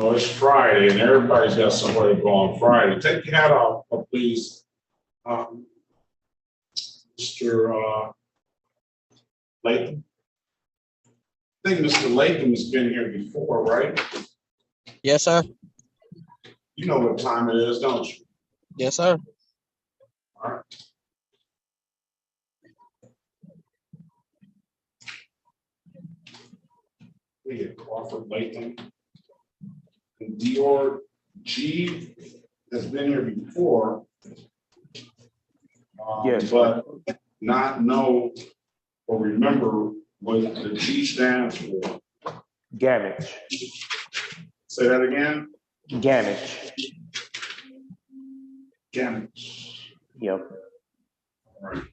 Oh, it's Friday and everybody's got somewhere to go on Friday. Take your hat off, please. Mr. Latham. I think Mr. Latham has been here before, right? Yes, sir. You know what time it is, don't you? Yes, sir. All right. We get Crawford Latham. And Dior G has been here before. Yes. But not know or remember what the G stands for. Gamage. Say that again? Gamage. Gamage. Yep. All right.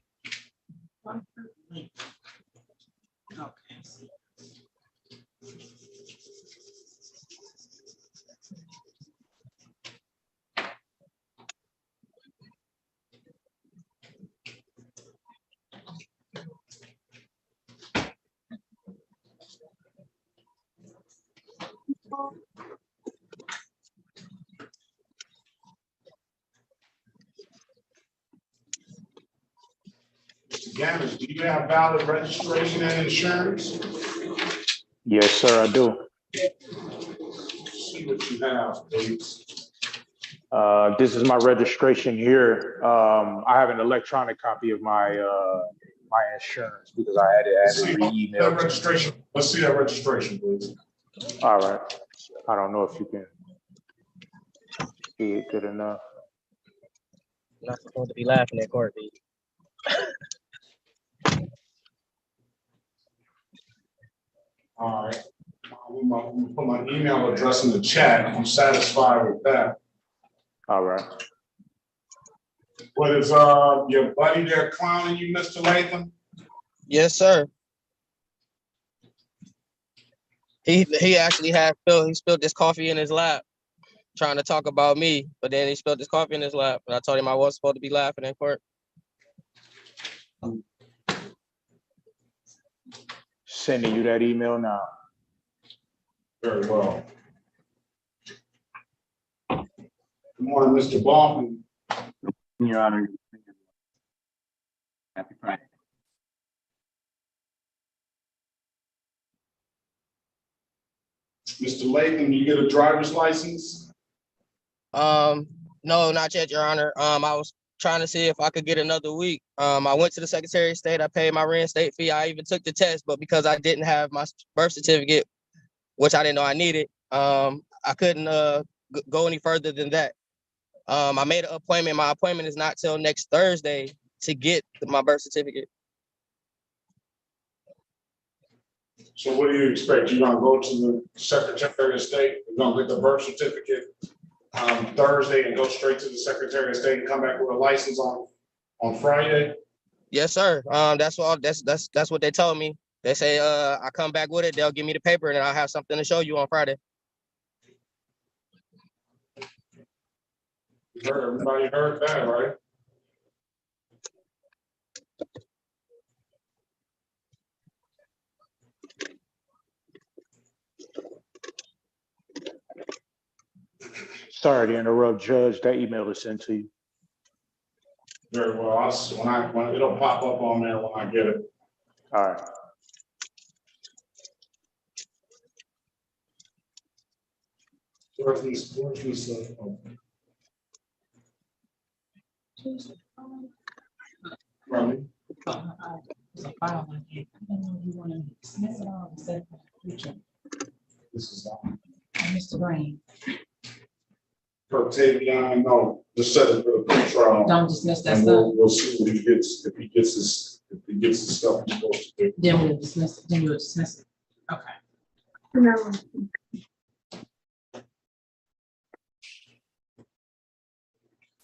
Mr. Gamage, do you have valid registration and insurance? Yes, sir, I do. See what you have, please. This is my registration here. I have an electronic copy of my my insurance because I had to re-email. That registration. Let's see that registration, please. All right. I don't know if you can see it good enough. I'm not supposed to be laughing at court, B. All right. I'm gonna put my email address in the chat. I'm satisfied with that. All right. What is your buddy there clowning you, Mr. Latham? Yes, sir. He actually he spilled this coffee in his lap, trying to talk about me, but then he spilled this coffee in his lap, and I told him I wasn't supposed to be laughing in court. Sending you that email now. Very well. Good morning, Mr. Baldwin. Your Honor. Happy Friday. Mr. Latham, you get a driver's license? No, not yet, Your Honor. I was trying to see if I could get another week. I went to the Secretary of State. I paid my reinstate fee. I even took the test, but because I didn't have my birth certificate, which I didn't know I needed, I couldn't go any further than that. I made an appointment. My appointment is not till next Thursday to get my birth certificate. So what do you expect? You're gonna go to the Secretary of State, you're gonna get the birth certificate Thursday and go straight to the Secretary of State and come back with a license on Friday? Yes, sir. That's what they told me. They say I come back with it, they'll give me the paper, and I'll have something to show you on Friday. Everybody heard that, right? Sorry to interrupt, Judge. That email is sent to you. Very well. When it'll pop up on there when I get it. All right. Where's this? Right. This is Mr. Green. for Tavion, no, just set it for the pretrial. Don't dismiss that And stuff. we'll see what he gets, if he gets the stuff he's supposed to do. Then we'll dismiss it. Then you'll dismiss it. Okay. No.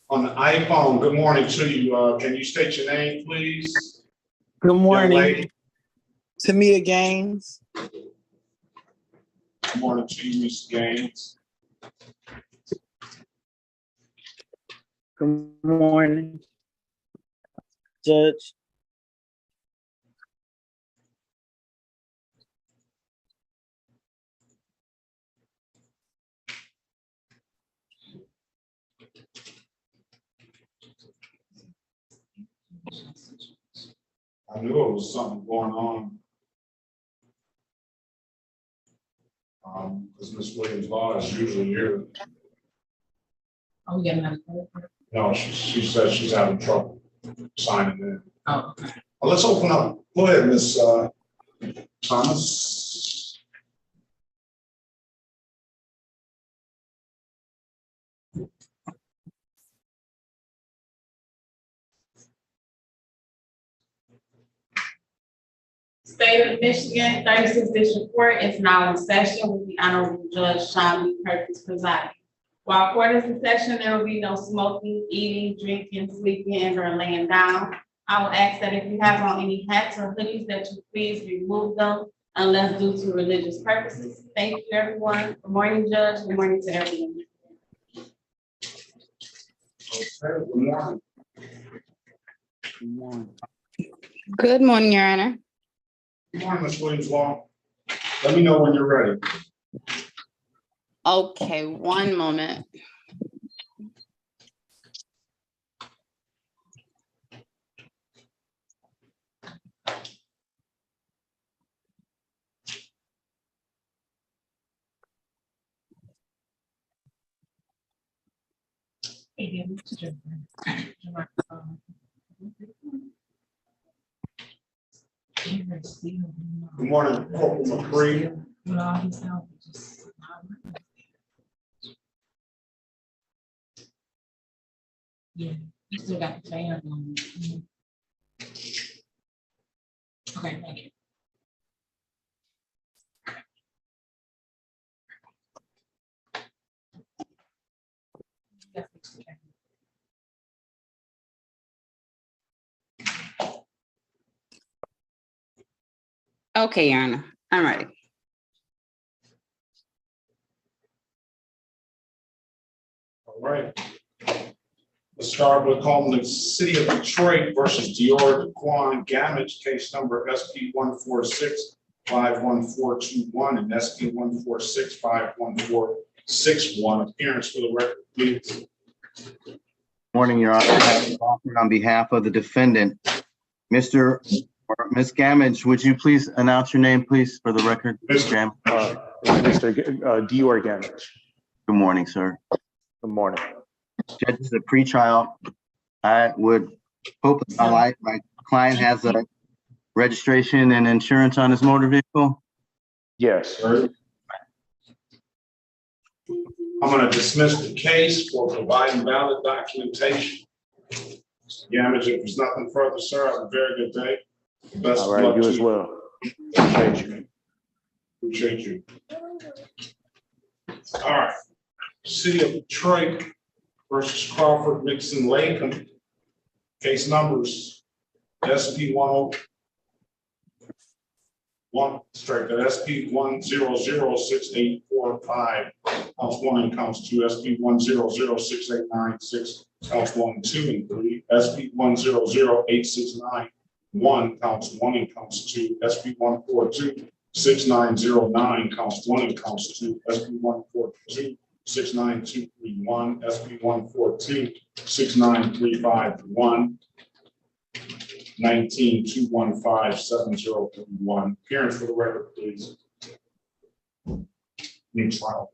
On the iPhone, good morning to you. Can you state your name, please? Good Young morning. lady? Tamia Gaines. Good morning to you, Ms. Gaines. Good morning, Judge. I knew it was something going on. Because Miss Williams Law is usually here. Oh, we got another. Clerk? No, she said she's having trouble signing in. Oh, okay. Well, let's open up. Go ahead, Miss Thomas. State of Michigan, 36th District Court is now in session with the Honorable Judge Sean B. Perkins presiding. While court is in session, there will be no smoking, eating, drinking, sleeping, and or laying down. I will ask that if you have on any hats or hoodies, that you please remove them unless due to religious purposes. Thank you, everyone. Good morning, Judge. Good morning to everyone. Okay, good morning. Good morning. Good morning, Your Honor. Good morning, Miss Williams Law. Let me know when you're ready. Okay, one moment. Hey, dear, Mr. Judge. Good morning, Corporal McCree. With all his help, just. Yeah, you still got the fan on. Okay, thank you. Yeah, okay. Okay, Your Honor, I'm ready. All right. Let's start with calling the City of Detroit versus Dior Daquan Gamage, case number SP 146-51421 and SP 146-51461. Appearance for the record, please. Morning, Your Honor. On behalf of the defendant, Mr. or Ms. Gamage, would you please announce your name, please, for the record? Mr. Gamage. Mr. Dior Gamage. Good morning, sir. Good morning. Judge, this is a pretrial. I would hope that my client has a registration and insurance on his motor vehicle. Yes. I'm going to dismiss the case for providing valid documentation. Gamage, if there's nothing further, sir, have a very good day. Best All of right, luck you to as well. Appreciate you. Appreciate you. All right. City of Detroit versus Crawford Mixon Latham. Case numbers SP 101, strike that SP 1006845, counts 1 and counts 2, SP 1006896, counts 1, 2, and 3, SP 1008691, counts 1 and counts 2, SP 1426909, counts 1 and counts 2, SP 1426931, SP 1426935-1, 19-215-7031. Appearance for the record, please. Need trial.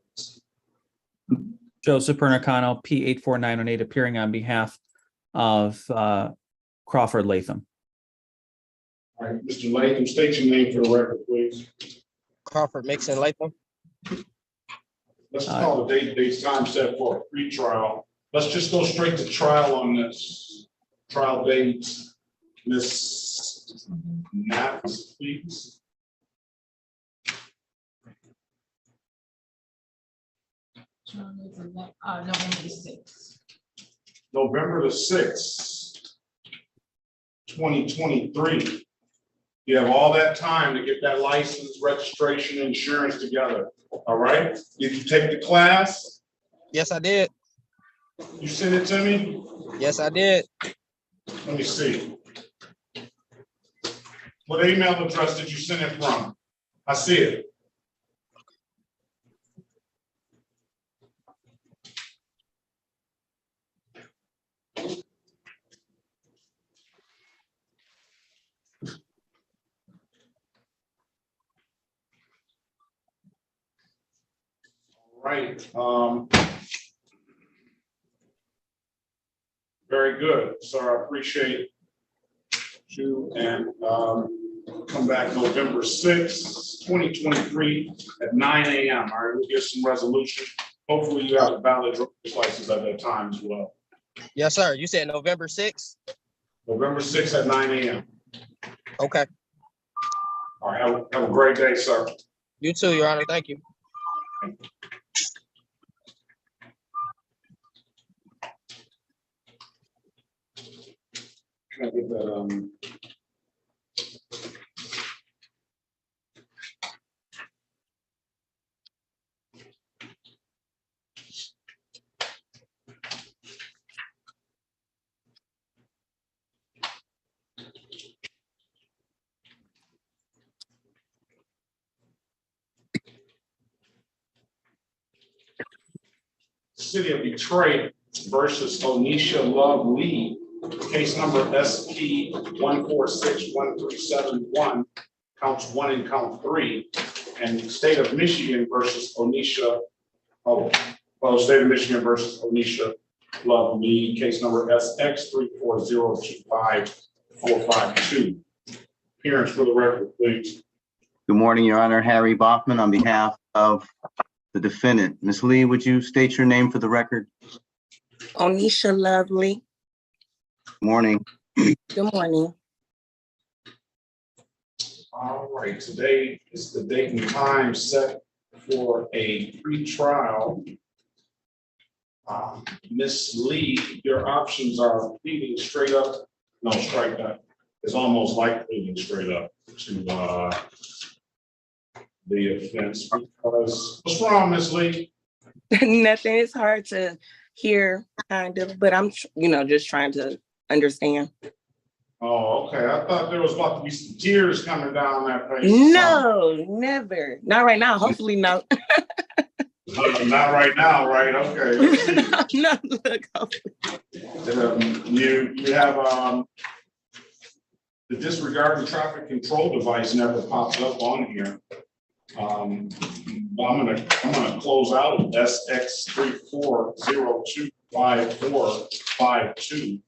Joseph Pernicano, P84918, appearing on behalf of Crawford Latham. All right, Mr. Latham, state your name for the record, please. Crawford Mixon Latham. Let's call the date time set for a pre-trial. Let's just go straight to trial on this. Trial date, Ms. Knapp, please. November the 6th. November the 6th, 2023. You have all that time to get that license, registration, insurance together. All right? Did you take the class? Yes, I did. You sent it to me? Yes, I did. Let me see. What email address did you send it from? I see it. Right. Very good, sir. I appreciate you, and come back November 6th, 2023 at 9 a.m. All right, we'll get some resolution. Hopefully you have a valid driver's license at that time as well. Yes, sir. You said November 6th? November 6th at 9 a.m. Okay. All right, have a great day, sir. You too, Your Honor. Thank you. Can I get that, City of Detroit versus Onisha Love Lee, case number SP 1461371, counts 1 and count 3, and State of Michigan versus Onisha, State of Michigan versus Onisha Love Lee, case number SX 340254552. Appearance for the record, please. Good morning, Your Honor. Harry Bachman on behalf of the defendant. Ms. Lee, would you state your name for the record? Onisha Lovely. Morning. Good morning. All right, today is the date and time set for a pre-trial. Ms. Lee, your options are pleading straight up. No, strike that. It's almost like pleading straight up to the offense, because what's wrong, Ms. Lee? Nothing. It's hard to hear, kind of, but I'm, just trying to understand. Oh, okay. I thought there was about to be some tears coming down that face. No, never. Not right now. Hopefully not. Not right now, right? Okay. No, look. You have the disregard the traffic control device never pops up on here. I'm gonna close out SX 340254552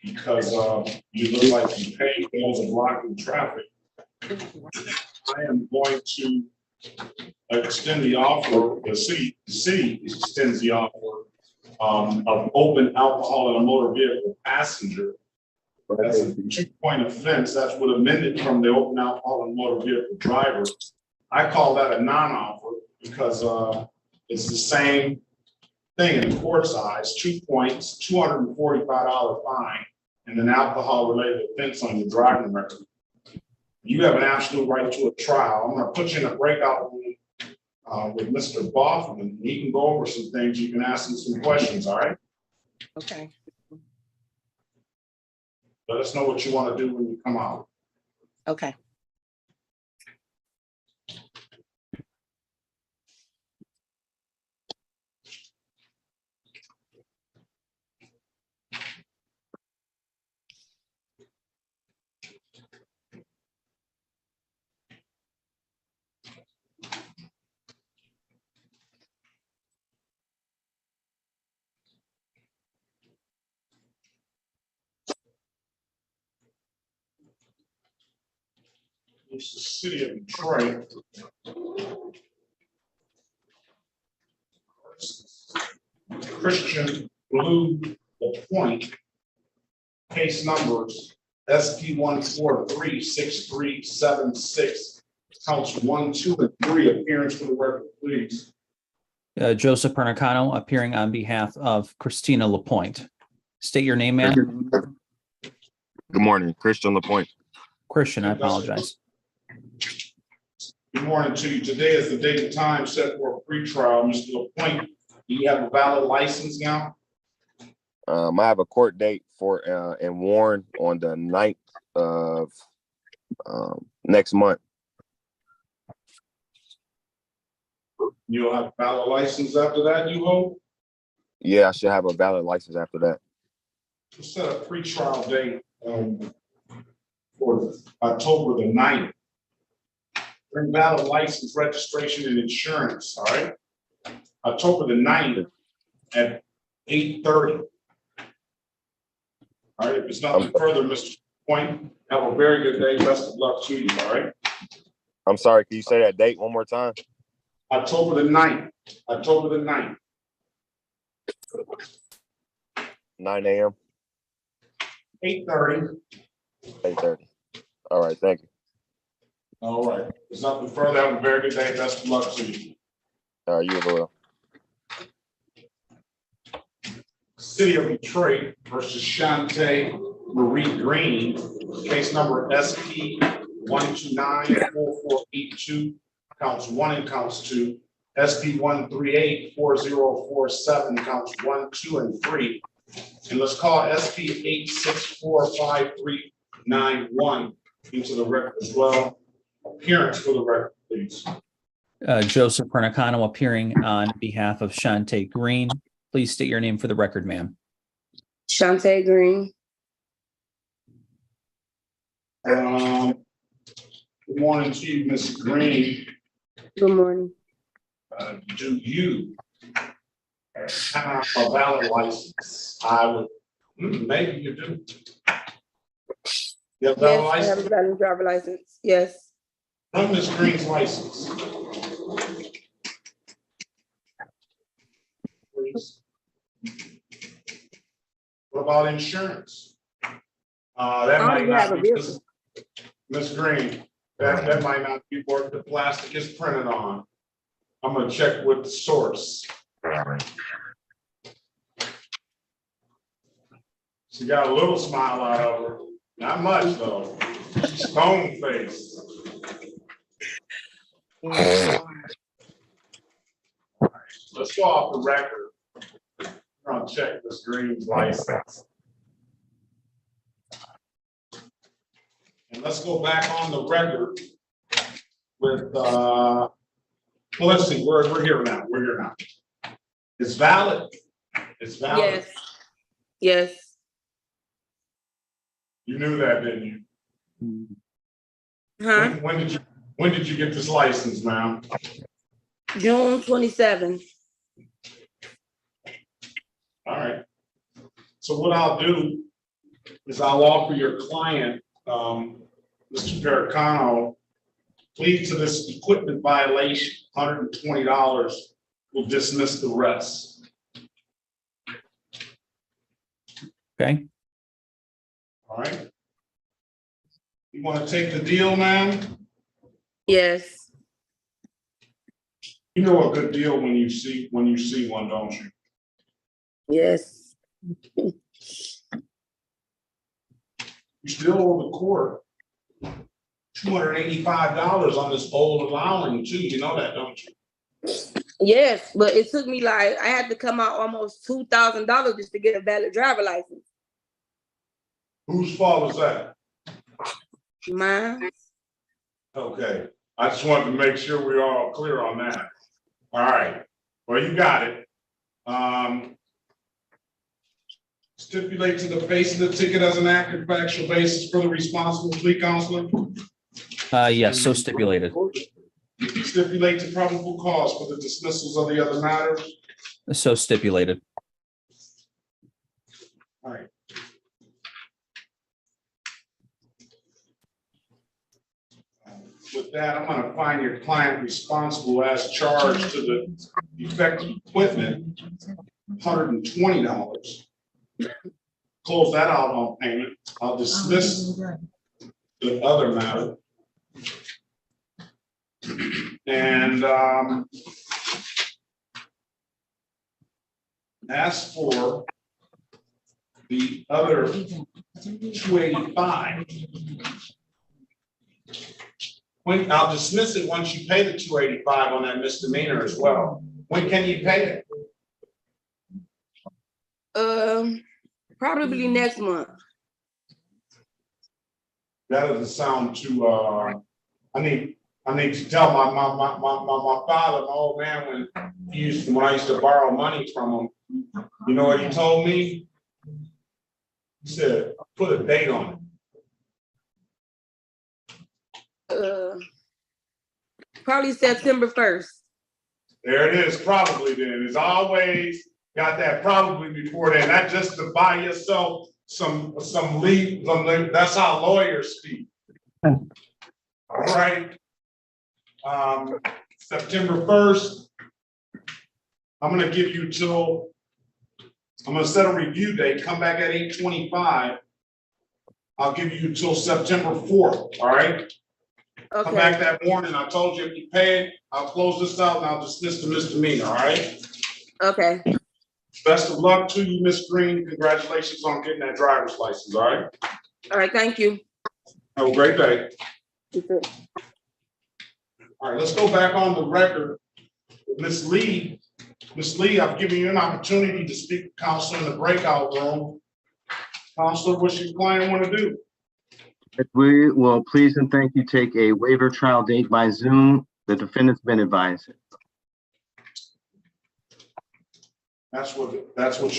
because you look like you paid bills of blocking traffic. I am going to extend the offer. The city extends the offer of open alcohol in a motor vehicle passenger. That's a 2-point offense. That's what amended from the open alcohol and motor vehicle driver. I call that a non-offer because it's the same thing in the court's eyes, 2 points, $245 fine, and an alcohol-related offense on your driving record. You have an absolute right to a trial. I'm gonna put you in a breakout room with Mr. Boffman. He can go over some things. You can ask him some questions, all right? Okay. Let us know what you want to do when you come out. Okay. It's the city of Detroit. Christian Blue LaPointe, case numbers SP 1436376, counts 1, 2, and 3. Appearance for the record, please. Joseph Pernicano appearing on behalf of Christina LaPointe. State your name, ma'am. Good morning, Christian LaPointe. Christian, I apologize. Good morning to you. Today is the date and time set for a pre-trial. Mr. LaPointe, do you have a valid license now? I have a court date for in Warren on the 9th of next month. You'll have a valid license after that, you hope? Yeah, I should have a valid license after that. We'll set a pre-trial date for October the 9th. Bring valid license, registration, and insurance, all right? October the 9th at 8:30. All right, if it's nothing further, Mr. Point, have a very good day. Best of luck to you, all right? I'm sorry, can you say that date one more time? October the 9th, October the 9th. 9 a.m., 8:30. 8:30. All right, thank you. All right, if there's nothing further, have a very good day. Best of luck to you. You as well. City of Detroit versus Shantae Marie Green, case number SP 1294482, counts 1 and counts 2. SP 1384047, counts 1, 2, and 3. And let's call SP 8645391 into the record as well. Appearance for the record, please. Joseph Pernicano appearing on behalf of Shantae Green. Please state your name for the record, ma'am. Shantae Green. Good morning to you, Ms. Green. Good morning. Do you have a valid license? I would, maybe you do. You have a valid Yes, I have a license? valid driver license. Yes. Run Ms. Green's license. Please. What about insurance? That I might don't have not a be, vehicle. Ms. Green, that might not be what the plastic is printed on. I'm gonna check with the source. She got a little smile out of her, not much though. Stone face. Let's go off the record. We're gonna check Ms. Green's license. And let's go back on the record with, well, let's see, we're here now, we're here now. It's valid, it's valid. Yes. Yes. You knew that, didn't you? Huh? When did you get this license, ma'am? June 27th. All right. So what I'll do is I'll offer your client, Mr. Pericano, plead to this equipment violation, $120. We'll dismiss the rest. Okay. All right. You want to take the deal, ma'am? Yes. You know a good deal when you see one, don't you? Yes. You still owe the court $285 on this old allowing too. You know that, don't you? Yes, but it took me like, I had to come out almost $2,000 just to get a valid driver license. Whose fault is that? Mine. Okay, I just wanted to make sure we're all clear on that. All right, well, you got it. Stipulate to the face of the ticket as an accurate factual basis for the responsible plea counselor. Yes, so stipulated. Stipulate to probable cause for the dismissals of the other matters. So stipulated. All right. With that, I'm gonna find your client responsible as charged to the defective equipment, $120. Close that out on payment. I'll dismiss the other matter. And as for the other 285, I'll dismiss it once you pay the 285 on that misdemeanor as well. When can you pay it? Probably next month. That doesn't sound too, I need to tell my father, my old man, when I used to borrow money from him, you know what he told me? He said, put a date on it. Probably September 1st. There it is, probably then. It's always got that probably before then. That's just to buy yourself some leave. That's how lawyers speak. All right. September 1st, I'm gonna give you till, I'm gonna set a review date, come back at 8:25. I'll give you till September 4th, all right? Come back Okay, that morning. I told you if you pay it, I'll close this out and I'll dismiss the misdemeanor, all right? okay. Best of luck to you, Miss Green. Congratulations on getting that driver's license, all right? All right, thank you. Have a great day. You too. All right, let's go back on the record. Ms. Lee. Ms. Lee, I've given you an opportunity to speak to counsel in the breakout room. Counselor, what's your client want to do? If we will please and thank you take a waiver trial date by Zoom. The defendant's been advised. That's what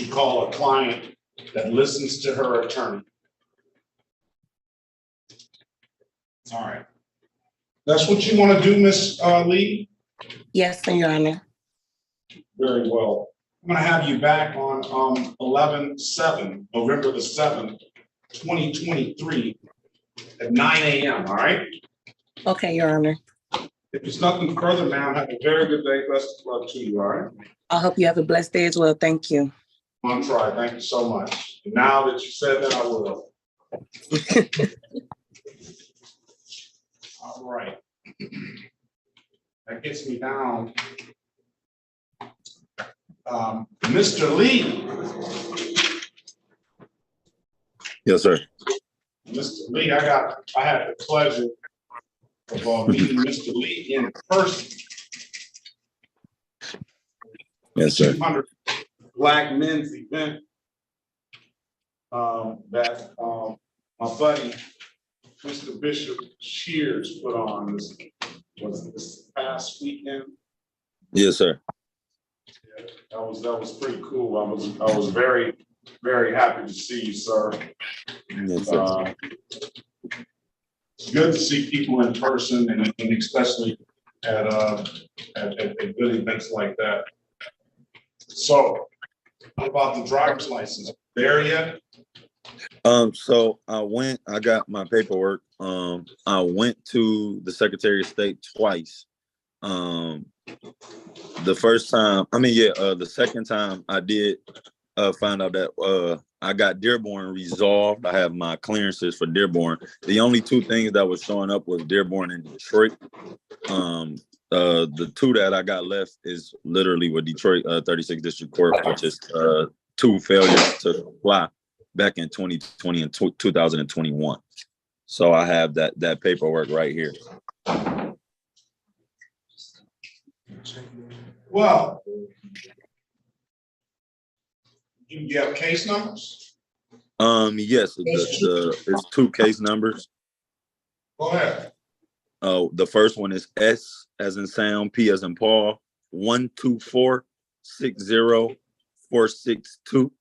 you call a client that listens to her attorney. All right. That's what you want to do, Ms. Lee? Yes, Your Honor. Very well. I'm gonna have you back on 11/7, November the 7th, 2023 at 9 a.m., all right? Okay, Your Honor. If there's nothing further, ma'am, have a very good day. Best of luck to you, all right? I hope you have a blessed day as well. Thank you. I'm trying. Thank you so much. Now that you said that, I will. All right. That gets me down. Mr. Lee. Yes, sir. Mr. Lee, I had the pleasure of meeting Mr. Lee in person. Yes, sir. 200 Black men's event that my buddy, Mr. Bishop Shears, put on this past weekend. Yes, sir. Yeah, that was pretty cool. I was very, very happy to see you, sir. Yes, sir. It's good to see people in person and especially at good events like that. So, what about the driver's license? There yet? So I got my paperwork. I went to the Secretary of State twice. The first time, the second time I did find out that I got Dearborn resolved. I have my clearances for Dearborn. The only two things that was showing up was Dearborn and Detroit. The two that I got left is literally with Detroit 36th District Court, which is two failures to apply back in 2020 and 2021. So I have that paperwork right here. Well, do you have case numbers? Yes, it's two case numbers. Go ahead. The first one is S as in Sam, P as in Paul, 124-60462.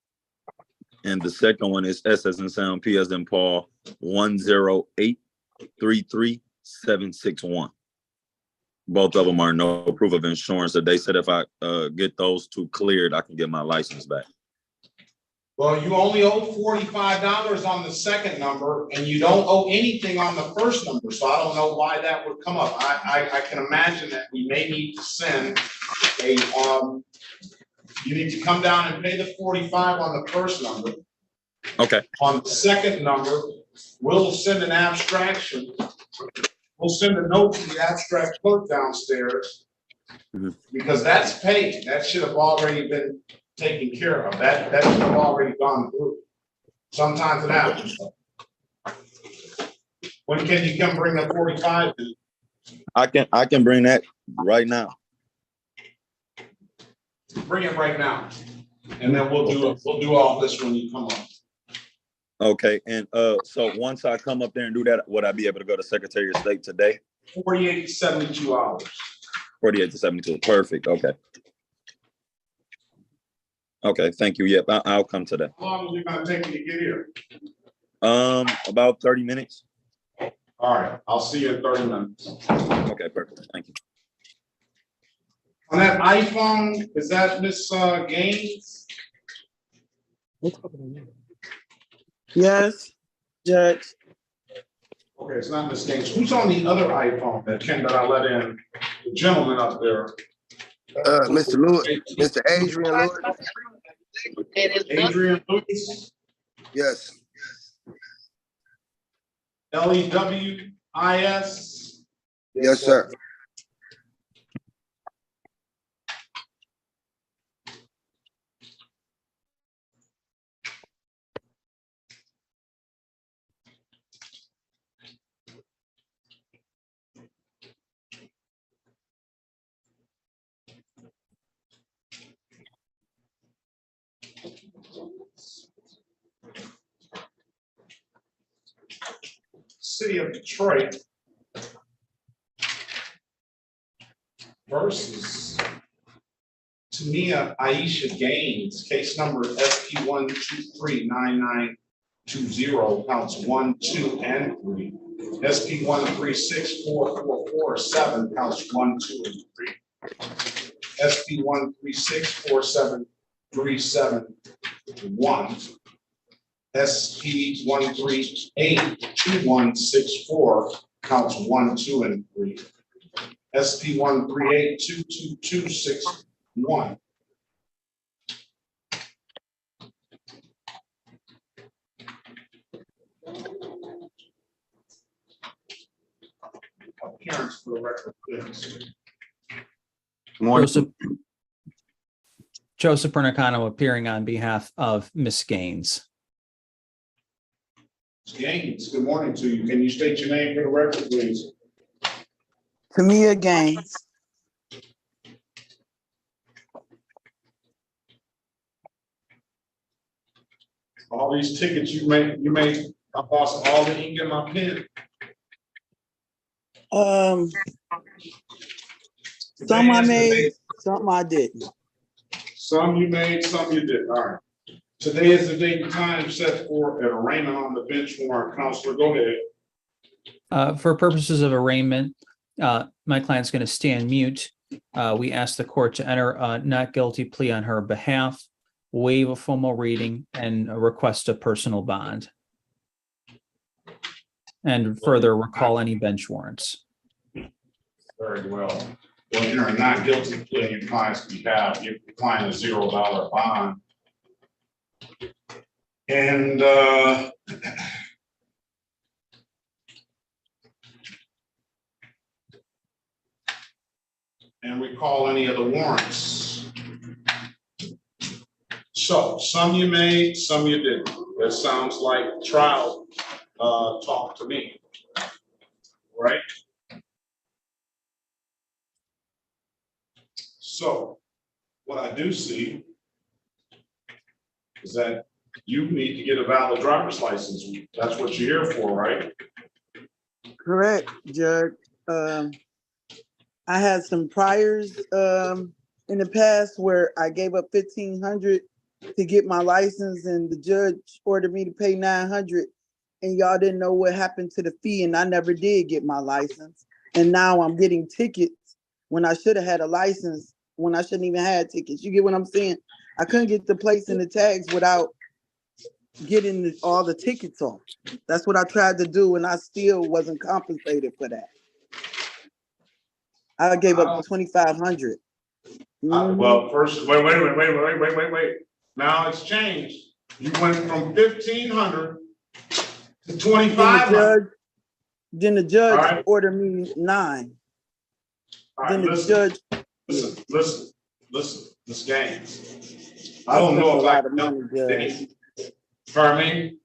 And the second one is S as in Sam, P as in Paul, 108-33761. Both of them are no proof of insurance. So they said if I get those two cleared, I can get my license back. Well, you only owe $45 on the second number, and you don't owe anything on the first number. So I don't know why that would come up. I can imagine that we may need to send a you need to come down and pay the 45 on the first number. Okay. On the second number, we'll send an abstraction. We'll send a note to the abstract clerk downstairs because that's paid. That should have already been taken care of. That should have already gone through. Sometimes it happens. When can you come bring the 45 in? I can bring that right now. Bring it right now. And then we'll do all this when you come up. Okay, and so once I come up there and do that, would I be able to go to Secretary of State today? 48 to 72 hours. 48 to 72, perfect, okay. Okay, thank you, yep, I'll come today. How long is it gonna take you to get here? About 30 minutes. All right, I'll see you in 30 minutes. Okay, perfect, thank you. On that iPhone, is that Miss Gaines? Yes, Judge. Okay, it's not Miss Gaines. Who's on the other iPhone that I let in? The gentleman up there. Mr. Lewis, Mr. Adrian Lewis. Adrian Lewis, Yes. LEWIS. Yes, sir. City of Detroit versus Tamia Aisha Gaines, case number SP 1239920, counts 1, 2, and 3. SP 1364447, counts 1, 2, and 3. SP 1364737 SP 1382164, counts 1, 2, and 3. SP 1382261. Appearance for the record, please. Joseph Pernicano appearing on behalf of Miss Gaines. Ms. Gaines, good morning to you. Can you state your name for the record, please? Tamia Gaines. All these tickets you made, I lost all the ink in my pen. Some I made, some I didn't. Some you made, some you didn't. All right. Today is the date and time set for an arraignment on the bench warrant. Counselor, go ahead. For purposes of arraignment, my client's going to stand mute. We ask the court to enter a not guilty plea on her behalf, waive a formal reading, and request a personal bond. And further recall any bench warrants. Very well. Well, enter a not guilty plea on your client's behalf. Give the client a $0 bond. And recall any of the warrants. So some you made, some you didn't. That sounds like trial talk to me, right? So what I do see is that you need to get a valid driver's license. That's what you're here for, right? Correct, Judge. I had some priors in the past where I gave up $1,500 to get my license, and the judge ordered me to pay $900, and y'all didn't know what happened to the fee, and I never did get my license. And now I'm getting tickets when I should have had a license, when I shouldn't even have tickets. You get what I'm saying? I couldn't get the plates and the tags without getting all the tickets off. That's what I tried to do, and I still wasn't compensated for that. I gave up $2,500. Well, first, wait. Now it's changed. You went from $1,500 to $2,500. Then the judge ordered me $9. Then the judge. Listen, this game. I don't know if I can help. Pardon me?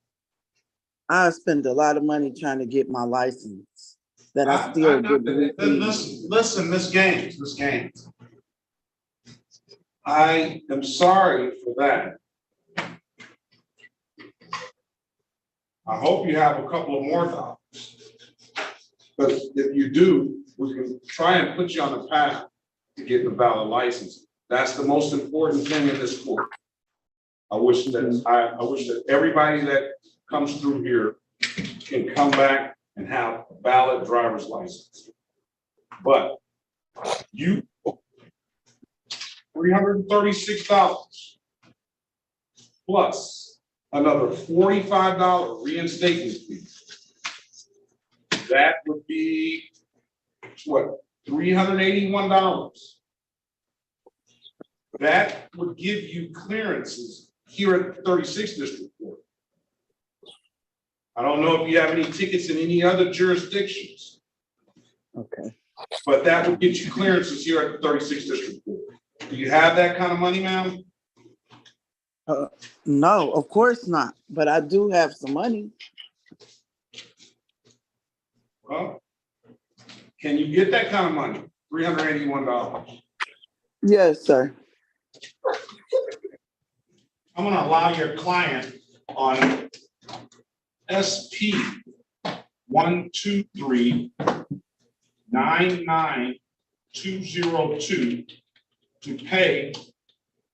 I spent a lot of money trying to get my license that I still didn't. Listen, Miss Gaines. I am sorry for that. I hope you have a couple of more dollars. But if you do, we can try and put you on the path to get the valid license. That's the most important thing in this court. I wish that everybody that comes through here can come back and have a valid driver's license. But you $336 plus another $45 reinstatement fee. That would be what, $381. That would give you clearances here at the 36th District Court. I don't know if you have any tickets in any other jurisdictions, Okay. but that would get you clearances here at the 36th District Court. Do you have that kind of money, ma'am? No, of course not, but I do have some money. Well, can you get that kind of money? $381. Yes, sir. I'm gonna allow your client on SP 123-99202 to pay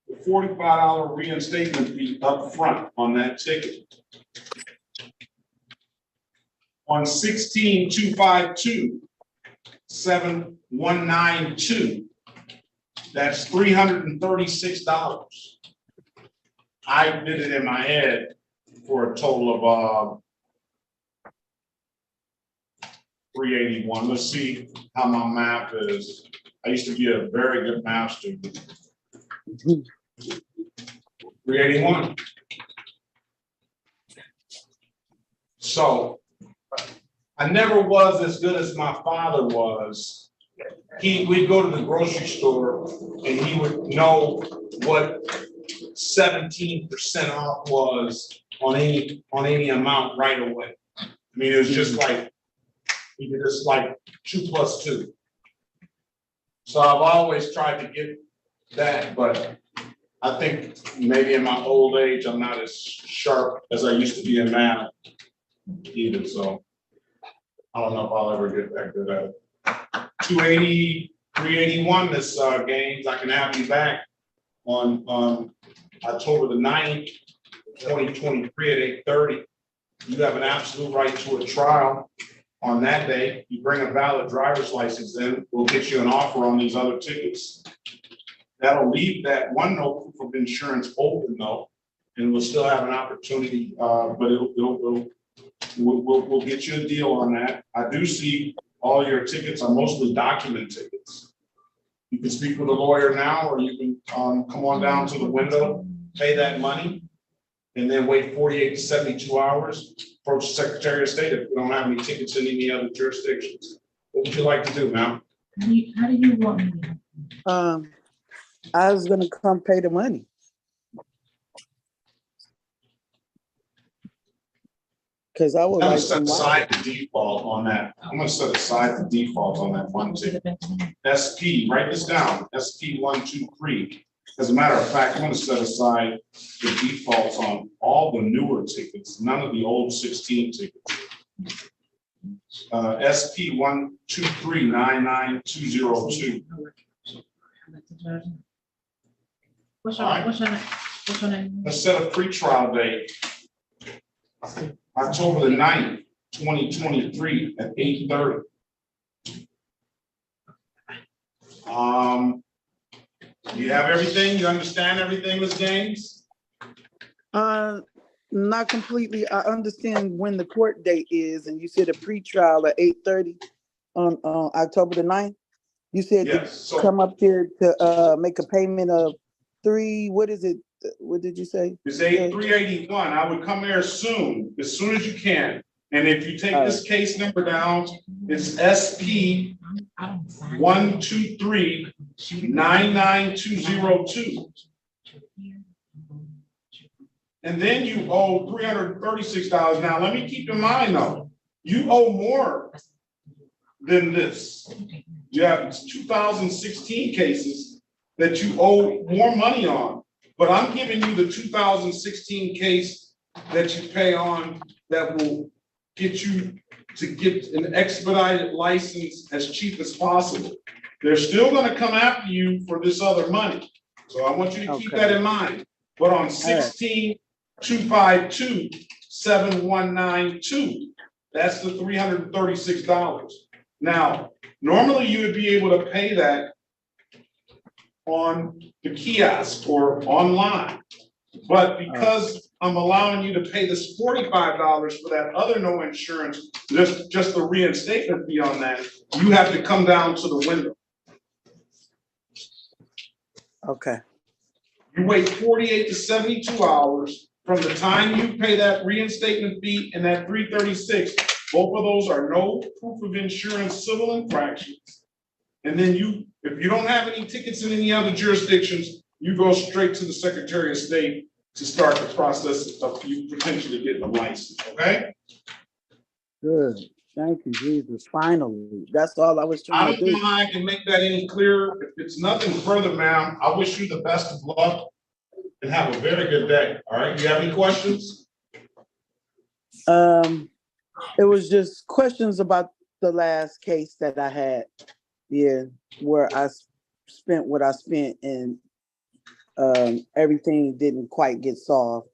the $45 reinstatement fee up front on that ticket. On 16-252-7192, that's $336. I did it in my head for a total of 381. Let's see how my math is. I used to be a very good math student. 381. So I never was as good as my father was. We'd go to the grocery store and he would know what 17% off was on any amount right away. I mean, it was just like, you could just like 2 + 2. So I've always tried to get that, but I think maybe in my old age, I'm not as sharp as I used to be in math either, so I don't know if I'll ever get that good at it. 280, 381 this games. I can have you back on October the 9th, 2023 at 8:30. You have an absolute right to a trial on that day. You bring a valid driver's license in, we'll get you an offer on these other tickets. That'll leave that one no proof of insurance open though, and we'll still have an opportunity, but we'll get you a deal on that. I do see all your tickets are mostly document tickets. You can speak with a lawyer now, or you can come on down to the window, pay that money, and then wait 48 to 72 hours, approach the Secretary of State if we don't have any tickets in any other jurisdictions. What would you like to do, ma'am? How do you want me to? I was gonna come pay the money. Cause I would I'm gonna like set some. aside the default on that. I'm gonna set aside the default on that one ticket. SP, write this down, SP 123. As a matter of fact, I'm gonna set aside the defaults on all the newer tickets, none of the old 16 tickets. SP 123-99202. What's your name? Let's set a pretrial date. October the 9th, 2023 at 8:30. You have everything? You understand everything, Ms. Gaines? Not completely. I understand when the court date is, and you said a pretrial at 8:30 on October the 9th. You said Yes, to so- come up here to make a payment of what is it? What did you say? It's 381. I would come there soon as you can. And if you take this case number down, it's SP 123-99202. And then you owe $336. Now, let me keep in mind though, you owe more than this. You have 2016 cases that you owe more money on. But I'm giving you the 2016 case that you pay on that will get you to get an expedited license as cheap as possible. They're still gonna come after you for this other money. So I want you to keep that in mind. But on 16-252-7192, that's the $336. Now, normally you would be able to pay that on the kiosk or online. But because I'm allowing you to pay this $45 for that other no insurance, just the reinstatement fee on that, you have to come down to the window. Okay. You wait 48 to 72 hours from the time you pay that reinstatement fee and that 336. Both of those are no proof of insurance civil infractions. And then if you don't have any tickets in any other jurisdictions, you go straight to the Secretary of State to start the process of you potentially getting a license, okay? Good. Thank you, Jesus. Finally. That's all I was I trying to don't do. know how I can make that any clearer. If it's nothing further, ma'am, I wish you the best of luck and have a very good day. All right, you have any questions? It was just questions about the last case that I had. Yeah, where I spent what I spent and everything didn't quite get solved.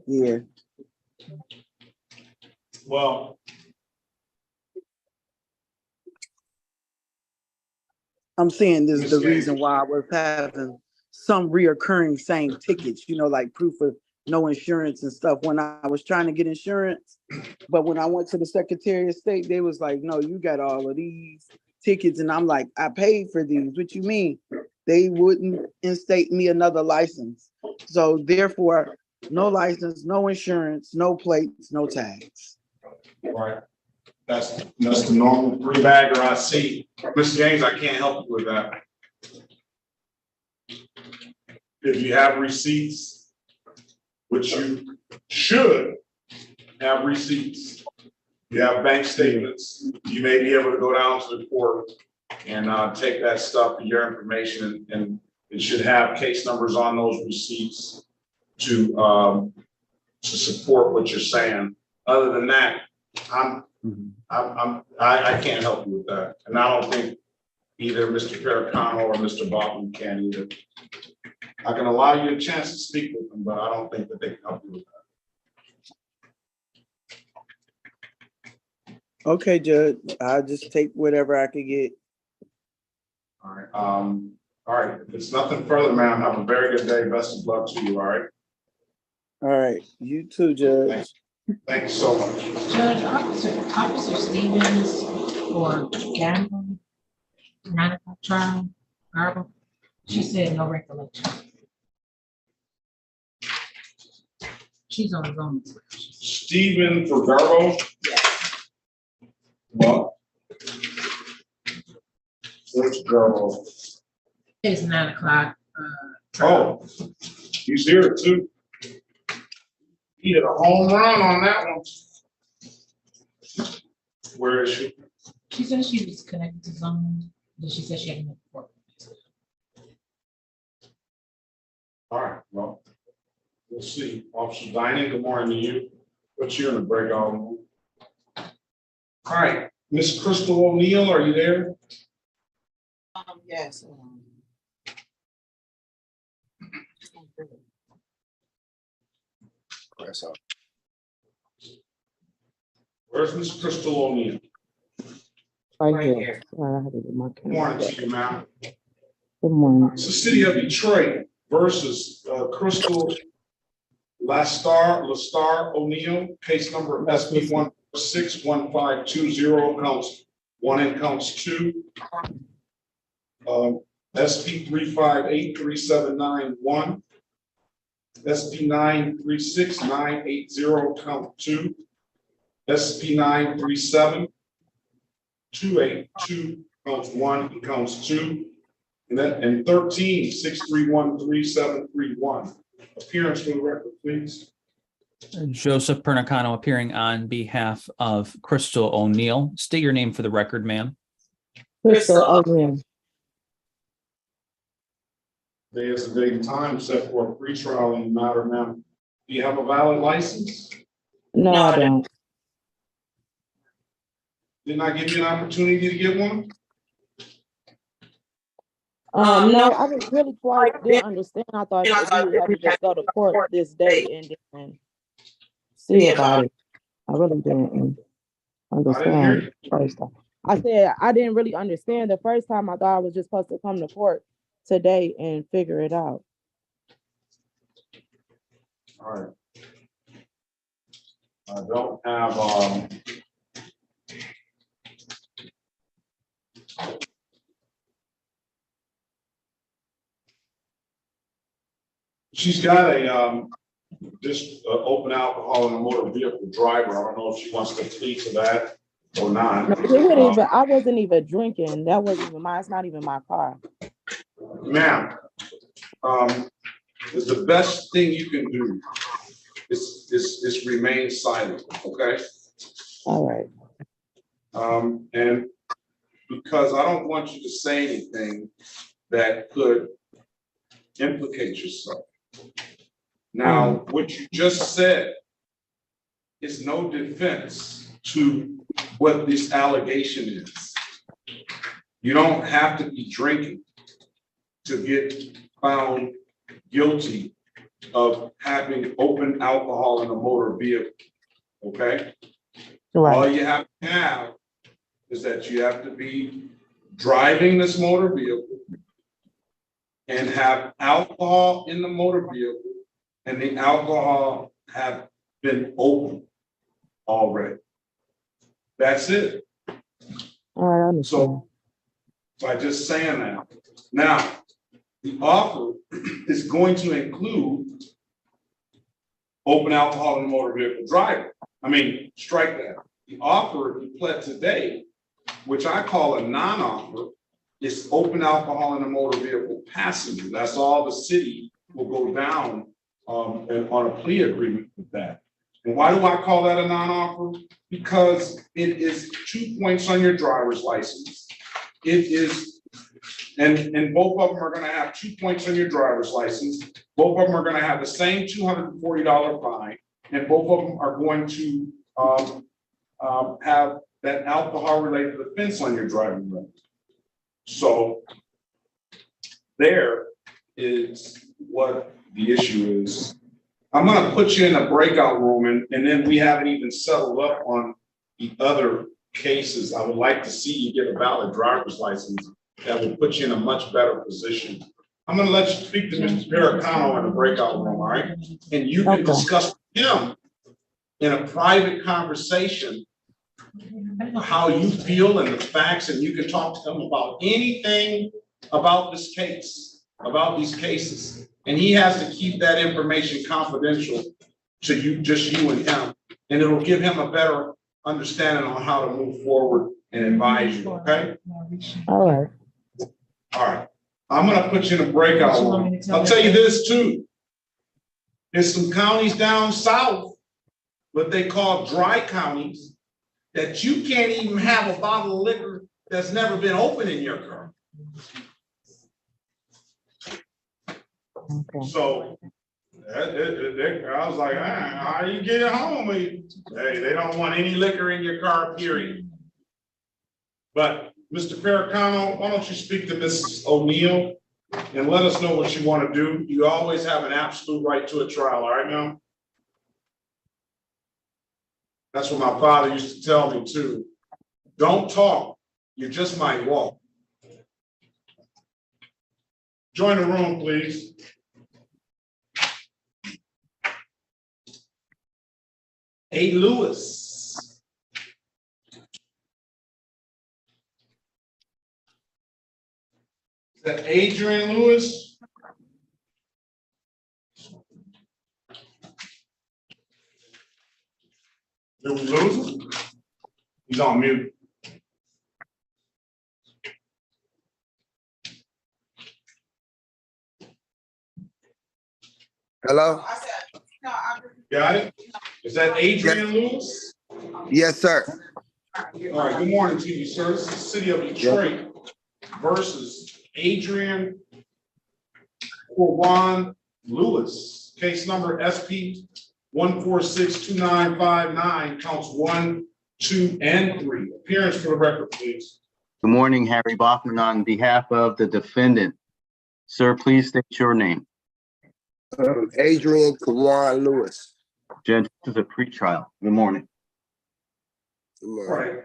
Yeah. Well, I'm saying this is the reason why I was having some reoccurring same tickets, like proof of no insurance and stuff when I was trying to get insurance. But when I went to the Secretary of State, they was like, no, you got all of these tickets. And I'm like, I paid for these. What you mean? They wouldn't instate me another license. So therefore, no license, no insurance, no plates, no tags. right. That's the normal three-bagger I see. Ms. James, I can't help you with that. If you have receipts, which you should have receipts, you have bank statements, you may be able to go down to the court and take that stuff, your information, and it should have case numbers on those receipts to support what you're saying. Other than that, I can't help you with that, and I don't think either Mr. Perkins or Mr. Bachman can either. I can allow you a chance to speak with them, but I don't think that they can help you with that. Okay, Judge, I'll just take whatever I could get. All right. All right. If it's nothing further, ma'am, have a very good day. Best of luck to you. All right. All right. You too, Judge. Thank you so much. Judge, Officer Stevens or Gamble, 9 o'clock trial, Garble, she said no recollection. She's on the zone. Stephen for Garbo. What? Where's Garbo? It's 9 o'clock. Oh, he's here too. He hit a home run on that one. Where is she? She said she was connected to zone, but she said she had no report. All right, well, we'll see. Officer Dining, good morning to you. What's you in the breakout room? All right, Miss Crystal O'Neill, are you there? Yes. Where's Miss Crystal O'Neill? Right here. Sorry, I had to get my Good camera morning back. to you, ma'am. Good morning. It's the city of Detroit versus Crystal Lastar O'Neill, case number SP 1461520, counts 1 and counts 2. SP 3583791, SP 936980, count 2. SP 937282, counts 1 and counts 2. And 1363133731. Appearance for the record, please. Joseph Pernicano appearing on behalf of Crystal O'Neill. State your name for the record, ma'am. Crystal O'Neill. Today is the date and time set for a pretrial in the matter, ma'am. Do you have a valid license? No, I don't. Didn't I give you an opportunity to get one? No, I didn't really didn't understand. I thought that we had to just go to court this day and then see about it. I really didn't understand the first time. I said I didn't really understand the first time. I thought I was just supposed to come to court today and figure it out. All right. I don't have, she's got a, just open alcohol in a motor vehicle driver. I don't know if she wants to plead to that or not. No, it wouldn't even, I wasn't even drinking. That wasn't even mine. It's not even my car. Ma'am, is the best thing you can do is remain silent, okay? All right. And because I don't want you to say anything that could implicate yourself. Now, what you just said is no defense to what this allegation is. You don't have to be drinking to get found guilty of having open alcohol in a motor vehicle, okay? Right. All you have to have is that you have to be driving this motor vehicle and have alcohol in the motor vehicle, and the alcohol have been open already. That's it. All right, I understand. So by just saying that. Now, the offer is going to include open alcohol in the motor vehicle driver. I mean, strike that. The offer you pled today, which I call a non-offer, is open alcohol in the motor vehicle passenger. That's all the city will go down and on a plea agreement with that. And why do I call that a non-offer? Because it is 2 points on your driver's license. It is, and both of them are going to have 2 points on your driver's license. Both of them are going to have the same $240 fine, and both of them are going to have that alcohol-related offense on your driving record. So there is what the issue is. I'm going to put you in a breakout room, and then we haven't even settled up on the other cases. I would like to see you get a valid driver's license that will put you in a much better position. I'm going to let you speak to Mr. Perkins in the breakout room, all right? And you can discuss with him in a private conversation how you feel and the facts, and you can talk to him about anything about this case, about these cases. And he has to keep that information confidential to you, just you and him. And it'll give him a better understanding on how to move forward and advise you, okay? All right. All right. I'm gonna put you in a breakout room. I'll tell you this too. There's some counties down south, what they call dry counties, that you can't even have a bottle of liquor that's never been opened in your car. Okay. So I was like, how you get it home? Hey, they don't want any liquor in your car, period. But Mr. Perkins, why don't you speak to Mrs. O'Neill and let us know what you want to do. You always have an absolute right to a trial, all right, ma'am? That's what my father used to tell me too. Don't talk, you just might walk. Join the room, please. A. Lewis. Is that Adrian Lewis? Did we lose him? He's on mute. Hello? Got it? Is that Adrian Lewis? Yes, sir. All right, good morning to you, sir. This is the city of Detroit versus Adrian Corwan Lewis. Case number SP 1462959, counts 1, 2, and 3. Appearance for the record, please. Good morning, Harry Bachman, on behalf of the defendant. Sir, please state your name. Adrian Kawan Lewis. Judge, this is a pretrial. Good morning. Good All morning. right.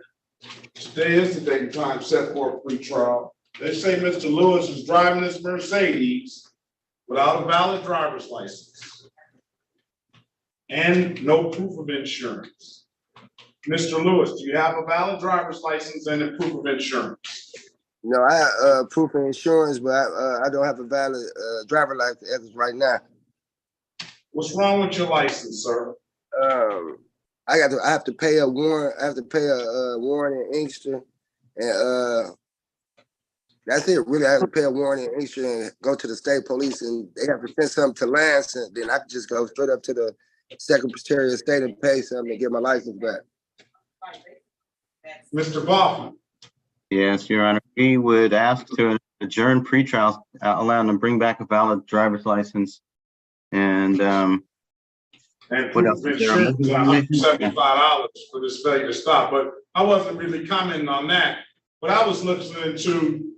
Today is the date and time set for a free trial. They say Mr. Lewis is driving this Mercedes without a valid driver's license and no proof of insurance. Mr. Lewis, do you have a valid driver's license and a proof of insurance? No, I have proof of insurance, but I don't have a valid driver license as of right now. What's wrong with your license, sir? I have to pay a warrant. I have to pay a warrant in Inkster, and that's it. Really, I have to pay a warrant in Inkster and go to the state police, and they have to send something to Lance, and then I can just go straight up to the Secretary of State and pay something and get my license back. Mr. Baughman. Yes, Your Honor. We would ask to adjourn pretrial, allow them to bring back a valid driver's license. And what else? Proof of insurance, $175 for this failure to stop. But I wasn't really commenting on that. What I was listening to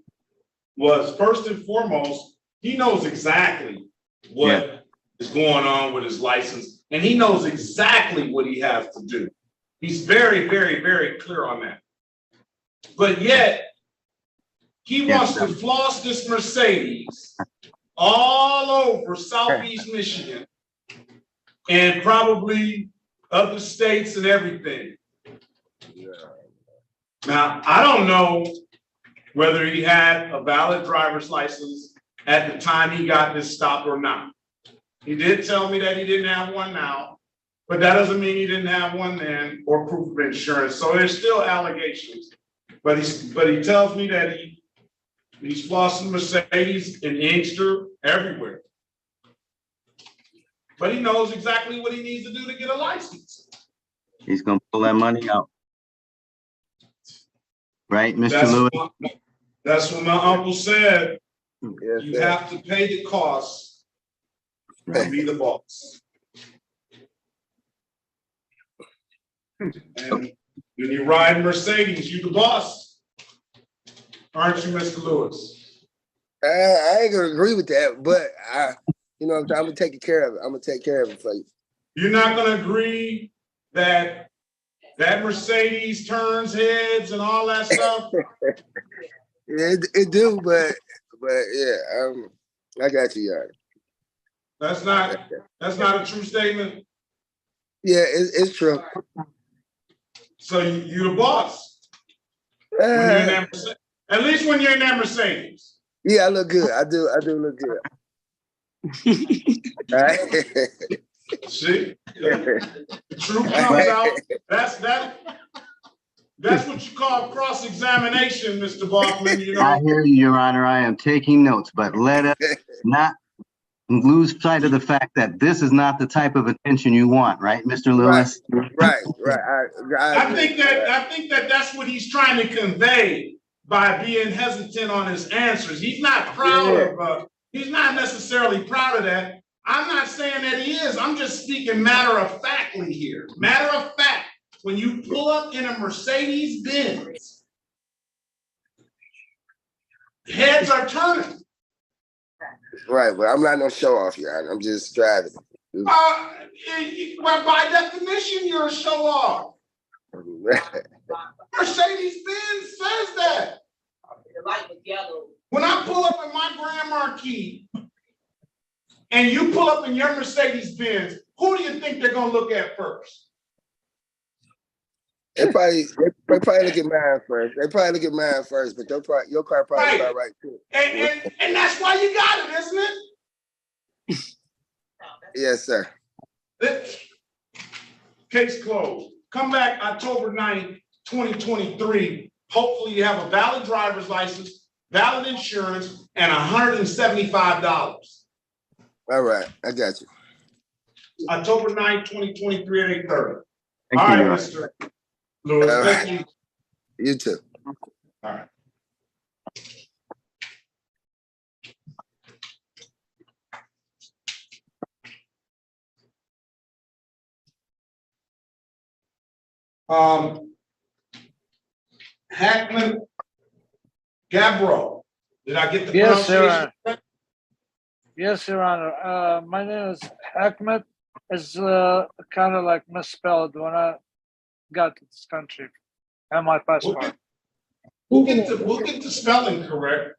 was, first and foremost, he knows exactly what is going on with his license, and he knows exactly what he has to do. He's very, very, very clear on that. But yet, he wants to floss this Mercedes all over Southeast Michigan and probably other states and everything. Now, I don't know whether he had a valid driver's license at the time he got this stop or not. He did tell me that he didn't have one now, but that doesn't mean he didn't have one then or proof of insurance. So there's still allegations. But he tells me that he's flossing Mercedes in Inkster everywhere. But he knows exactly what he needs to do to get a license. He's gonna pull that money out. Right, Mr. Lewis? That's what my uncle said. Yes, you have to pay the costs to be the boss. And when you ride Mercedes, you the boss. Aren't you, Mr. Lewis? I ain't gonna agree with that, but I'm gonna take care of it. I'm gonna take care of it for you. You're not gonna agree that Mercedes turns heads and all that stuff? It do, but yeah, I got you, Yard. That's not a true statement. Yeah, it's true. So you're the boss. When you're in that at least when you're in that Mercedes. Yeah, I look good. I do look good. Right? See? The truth comes out. That's what you call cross-examination, Mr. Baughman, you know. I hear you, Your Honor. I am taking notes, but let us not lose sight of the fact that this is not the type of attention you want, right, Mr. Lewis? Right. I think that that's what he's trying to convey by being hesitant on his answers. He's not proud of. He's not necessarily proud of that. I'm not saying that he is. I'm just speaking matter of factly here. Matter of fact, when you pull up in a Mercedes Benz, heads are turning. Right, but I'm not no show off, Your Honor. I'm just driving. Well, by definition, you're a show off. Mercedes Benz says that. The light was yellow. When I pull up in my Grand Marquis and you pull up in your Mercedes Benz, who do you think they're gonna look at first? They probably look at mine first. They probably look at mine first, but your car probably got right too. And that's why you got it, isn't it? Yes, sir. Case closed. Come back October 9th, 2023. Hopefully you have a valid driver's license, valid insurance, and $175. All right, I got you. October 9th, 2023 at 8:30. All Thank you, right, Mr. Lewis, All thank right. you. You too. All right. Hackman Gabbro. Did I get the Yes, Your pronunciation Honor. correct? Yes, Your Honor. My name is Ahmed. It's kind of like misspelled when I got to this country and my passport. We'll get the spelling correct.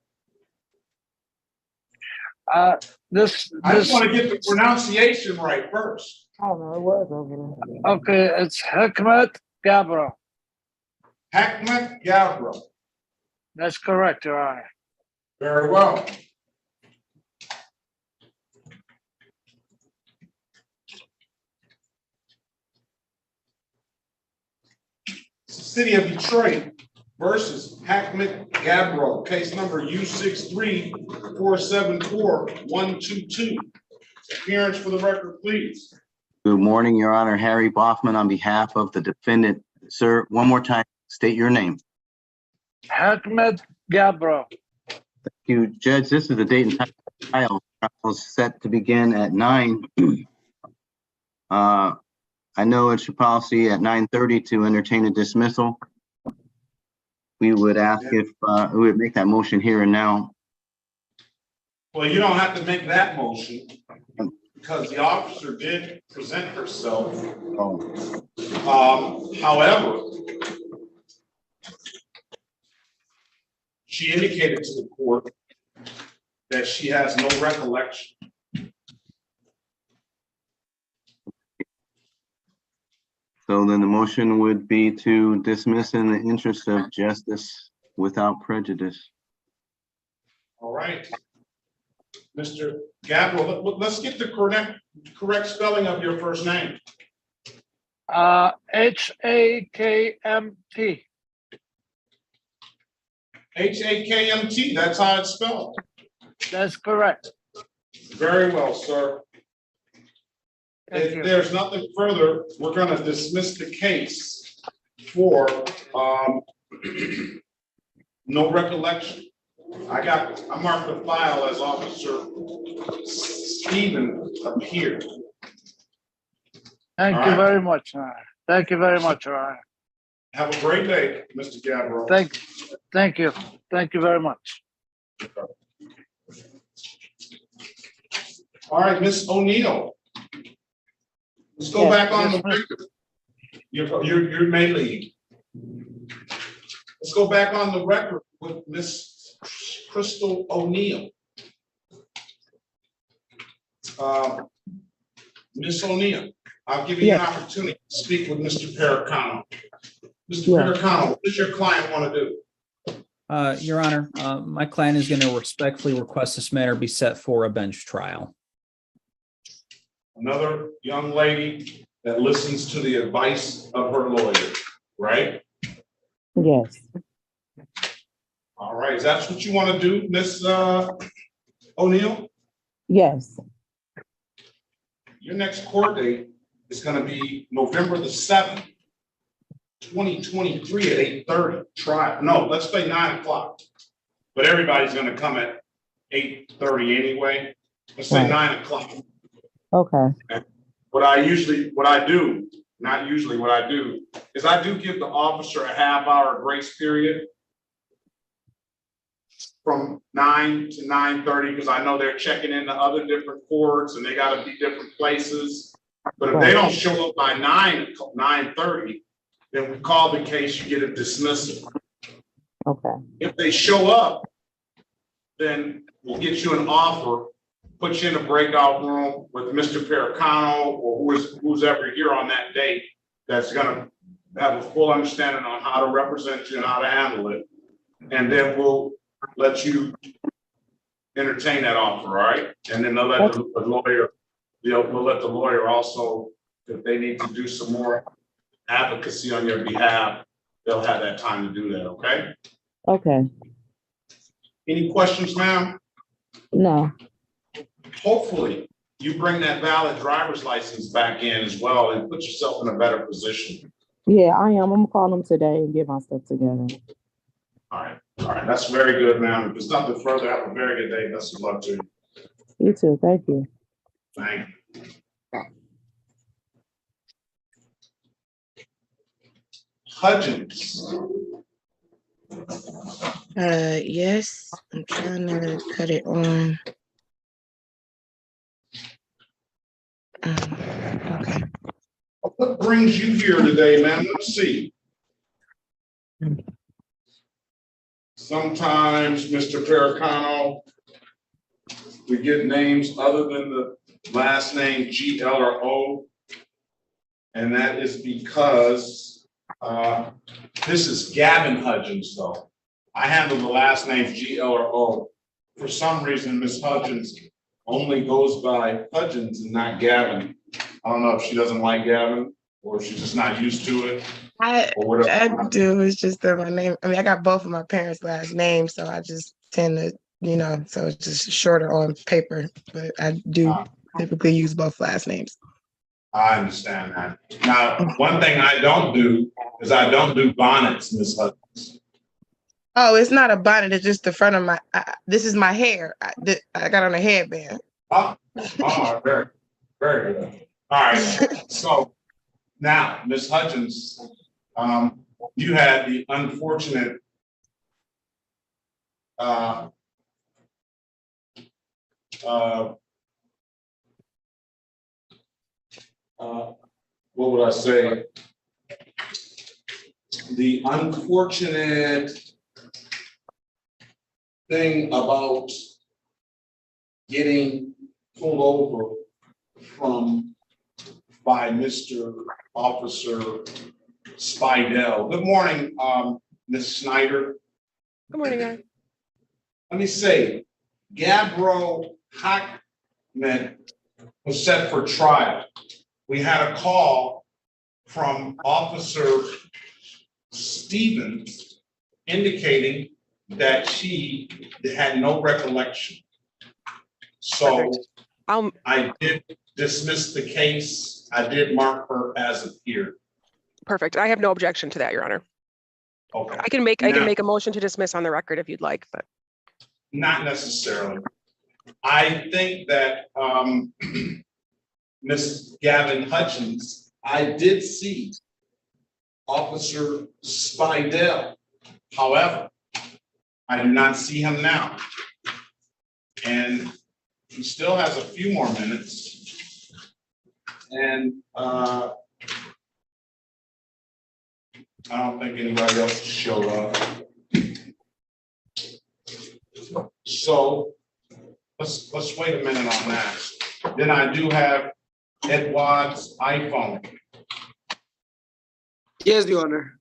This, I just this, want to get the pronunciation right first. Oh, no, it was over there. okay, it's Hikmet Gabro. Hackman Gavro. That's correct, Your Honor. Very well. City of Detroit versus Hackman Gabro, case number U63474122. Appearance for the record, please. Good morning, Your Honor. Harry Boffman on behalf of the defendant. Sir, one more time, state your name. Hikmet Gabro. Thank you, Judge. This is the date and time of the trial. Trial is set to begin at 9. I know it's your policy at 9:30 to entertain a dismissal. We would ask if we would make that motion here and now. Well, you don't have to make that motion because the officer did present herself. However, she indicated to the court that she has no recollection. So then the motion would be to dismiss in the interest of justice without prejudice. All right. Mr. Gabriel, let's get the correct spelling of your first name. H-A-K-M-T. H-A-K-M-T, that's how it's spelled. That's correct. Very well, sir. Thank If you. there's nothing further, we're going to dismiss the case for no recollection. I marked the file as Officer Stephen up here. Thank All you right. very much, Your Honor. Thank you very much, Your Honor. Have a great day, Mr. Gabriel. Thank you. Thank you very much. All right, Miss O'Neill. Let's go Yes. back on the record. You may leave. Let's go back on the record with Miss Crystal O'Neill. Miss O'Neill, I'll give you an opportunity to speak with Mr. Perkins. Mr. Perkins, what does your client want to do? Your Honor, my client is going to respectfully request this matter be set for a bench trial. Another young lady that listens to the advice of her lawyer, right? Yes. All right, is that what you want to do, Miss O'Neill? Yes. Your next court date is going to be November the 7th, 2023 at 8:30. Try, no, let's say 9 o'clock. But everybody's going to come at 8:30 anyway. Let's say 9 o'clock. Okay. What I do is I do give the officer a half-hour grace period from 9 to 9:30, because I know they're checking into other different courts and they got to be different places. But if they don't show up by 9:30, then we call the case, you get a dismissal. Okay. If they show up, then we'll get you an offer, put you in a breakout room with Mr. Pericano or who's ever here on that date that's gonna have a full understanding on how to represent you and how to handle it. And then we'll let you entertain that offer, all right? And then they'll let the lawyer, we'll let the lawyer also, if they need to do some more advocacy on your behalf, they'll have that time to do that, okay? Okay. Any questions, ma'am? No. Hopefully, you bring that valid driver's license back in as well and put yourself in a better position. Yeah, I am. I'm gonna call them today and get my stuff together. All right, that's very good, ma'am. If there's nothing further, have a very good day. Best of luck to you. You too. Thank you. Thank you. Hudgens. Yes, I'm trying to cut it on. Okay. What brings you here today, man? Let's see. Sometimes, Mr. Pericano, we get names other than the last name GL or O. And that is because this is Gavin Hudgens, though. I handle the last names GL or O. For some reason, Miss Hudgens only goes by Hudgens and not Gavin. I don't know if she doesn't like Gavin or she's just not used to it. I or whatever. do. It's just that my name. I mean, I got both of my parents' last names, so I just tend to, so it's just shorter on paper. But I do typically use both last names. I understand that. Now, one thing I don't do is I don't do bonnets, Miss Hudgens. Oh, it's not a bonnet. It's just the front of my. This is my hair. I got on a headband. Oh, very, very good. All right. So now, Miss Hudgens, you had the unfortunate what would I say? The unfortunate thing about getting pulled over by Mr. Officer Spidell. Good morning, Ms. Snyder. Good morning, guys. Let me say, Gabriel Hackman was set for trial. We had a call from Officer Stevens indicating that she had no recollection. So I did dismiss the case. I did mark her as appeared. Perfect. I have no objection to that, Your Honor. Okay. I can make a motion to dismiss on the record if you'd like, but not necessarily. I think that Ms. Gavin Hutchins, I did see Officer Spidell. However, I do not see him now. And he still has a few more minutes. And I don't think anybody else showed up. So let's wait a minute on that. Then I do have Edward's iPhone. Yes, Your Honor.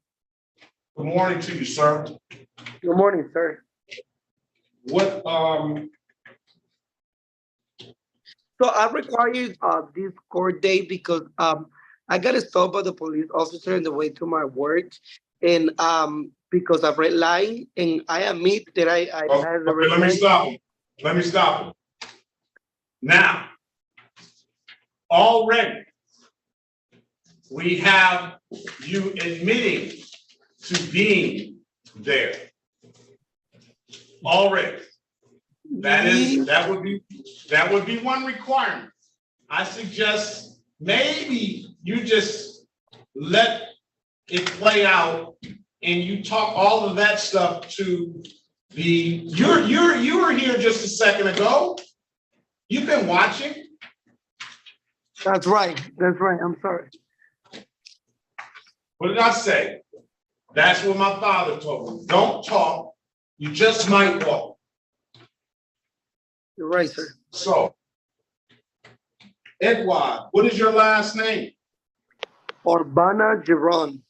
Good morning to you, sir. Good morning, sir. What So I require this court date because I got stopped by the police officer on the way to my work, and because of red line, and I admit that I had the red let me line. stop him. Let me stop him. Now, already we have you admitting to being there. Already. That would be one requirement. I suggest maybe you just let it play out and you talk all of that stuff to you were here just a second ago. You've been watching. That's right. That's right. I'm sorry. What did I say? That's what my father told me. Don't talk. You just might walk. You're right, sir. So, Edward, what is your last name? Urbana Giron.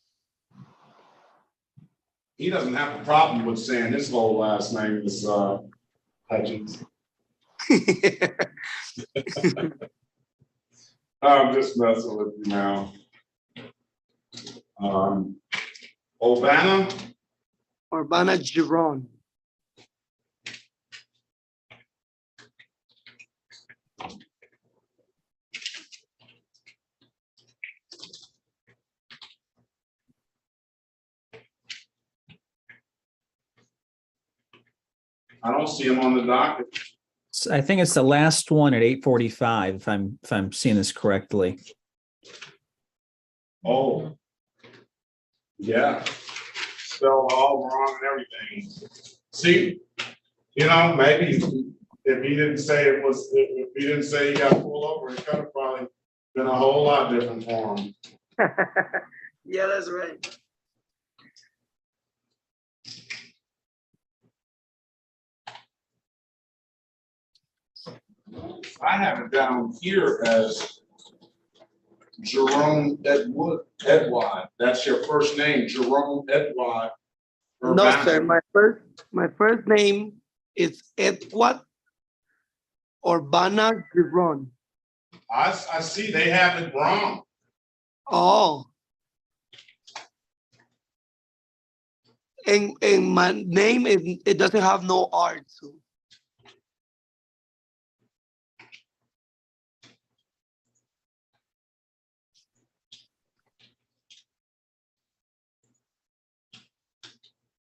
He doesn't have a problem with saying his whole last name is Hutchins. I'm just messing with you now. Urbana Giron. I don't see him on the docket. I think it's the last one at 8:45, if I'm seeing this correctly. Oh, yeah. Spelled all wrong and everything. See, maybe if he didn't say if he didn't say he got pulled over, it could have probably been a whole lot different for him. Yeah, that's right. I have it down here as Jerome Edward. That's your first name, Jerome Edward. No, Urbana. sir. My first name is Edward Urbana Giron. I see they have it wrong. Oh. And my name it doesn't have no R too.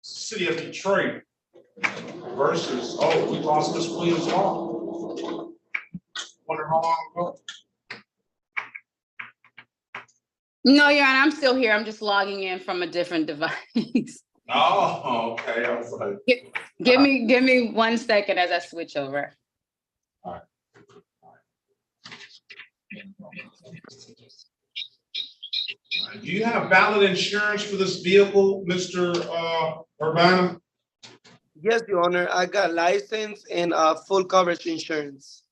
City of Detroit versus, oh, we lost Miss Williams Law. Wonder how long ago? No, Your Honor, I'm still here. I'm just logging in from a different device. Oh, okay, I was like. Give me 1 second as I switch over. Do you have valid insurance for this vehicle, Mr. Urbana? Yes, Your Honor. I got license and full coverage insurance.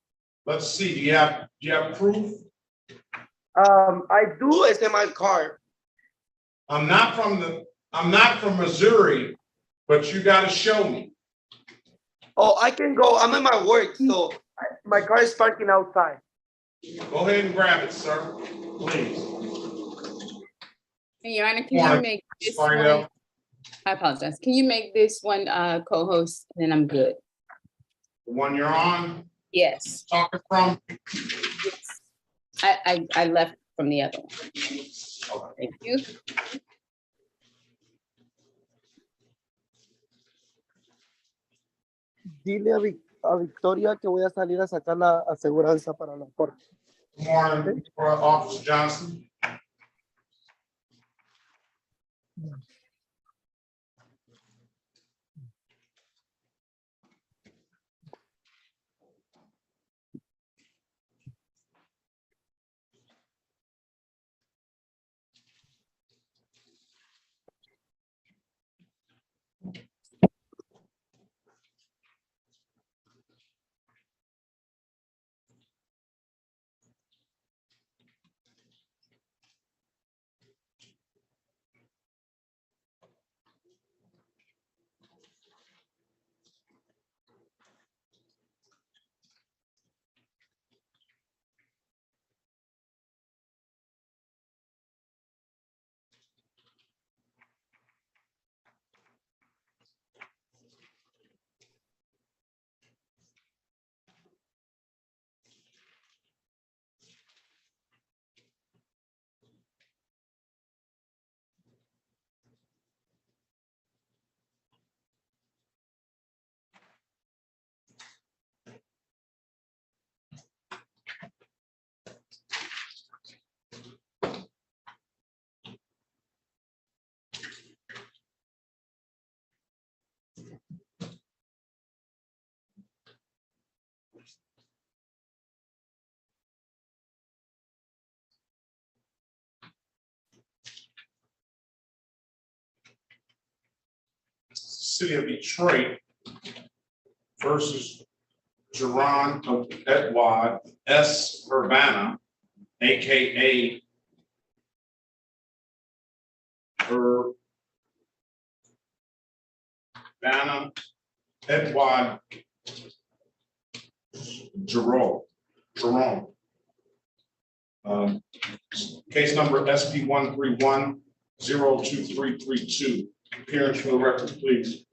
Let's see, do you have proof? I do. It's in my car. I'm not from Missouri, but you gotta show me. Oh, I can go. I'm in my work, so my car is parking outside. Go ahead and grab it, sir, please. Your Honor, can you make this one? I apologize. Can you make this one co-host, and then I'm good? The one you're on? Yes. Talking from? Yes. I left from the other one. Thank you. Dile a Victoria que voy a salir a sacar la aseguranza para la corte. Good morning, Officer Johnson. City of Detroit versus Jerron Edward S. Urbana, AKA Urbana Edward Jerome. Case number SP 131-02332. Appearance for the record, please.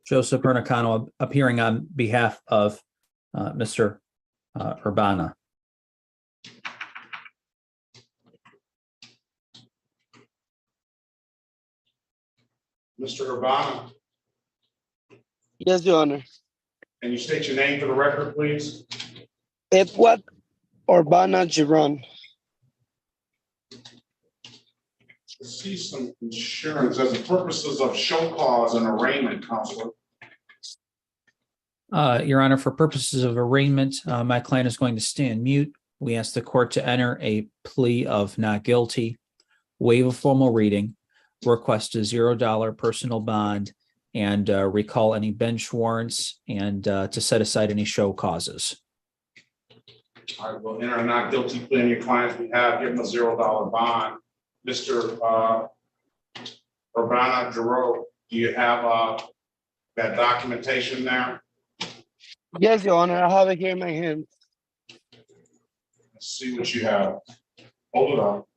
Joseph Pernicano appearing on behalf of Mr. Urbana. Mr. Urbana, Yes, Your Honor. can you state your name for the record, please? Edward Urbana Giron. See some insurance as the purposes of show cause and arraignment, Counselor. Your Honor, for purposes of arraignment, my client is going to stand mute. We ask the court to enter a plea of not guilty, waive a formal reading, request a $0 personal bond, and recall any bench warrants and to set aside any show causes. All right, well, enter a not guilty plea in your client's behalf, give him a $0 bond. Mr. Urbana Giroux, do you have that documentation there? Yes, Your Honor, I have it here in my hand. Let's see what you have. Hold it up.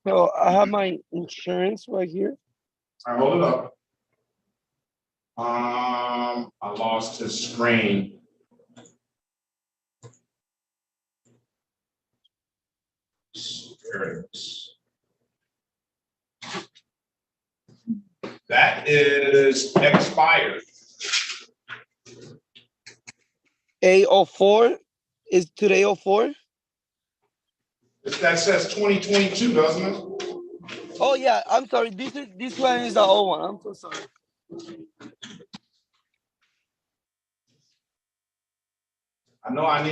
So I have my insurance right here. All right, hold it up. I lost his screen. There it is. That is expired. A04 is today 04? That says 2022, doesn't it? Oh yeah, I'm sorry. This one is the old one. I'm so sorry. I know I'm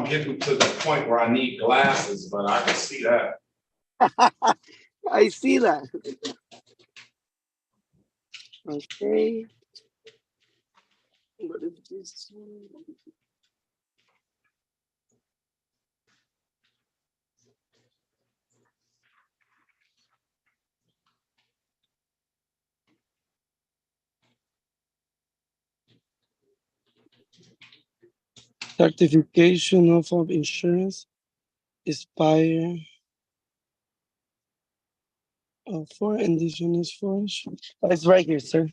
getting to the point where I need glasses, but I can see that. I see that. Okay. What is this one? Certification of insurance expire. For indigenous forest. It's right here, sir.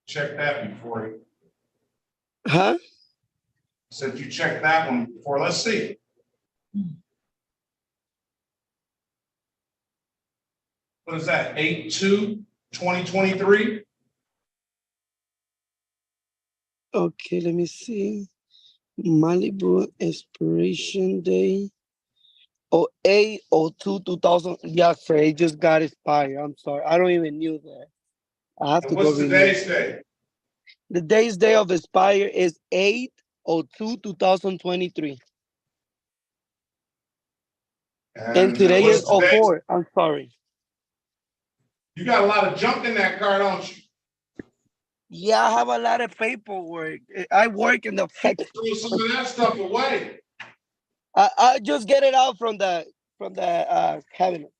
Check that before you. Huh? Said you check that one before. Let's see. What is that? 8/2/2023? Okay, let me see. Malibu expiration day. 08/02/2000. Yes, sir. It just got expired. I'm sorry. I don't even knew that. I have And to go what's renew. today's date? The day's day of expire is 8/02/2023. And today is what's today's? 04. I'm sorry. You got a lot of junk in that car, don't you? Yeah, I have a lot of paperwork. I work in the factory. Throw some of that stuff away. I just get it out from the cabinet.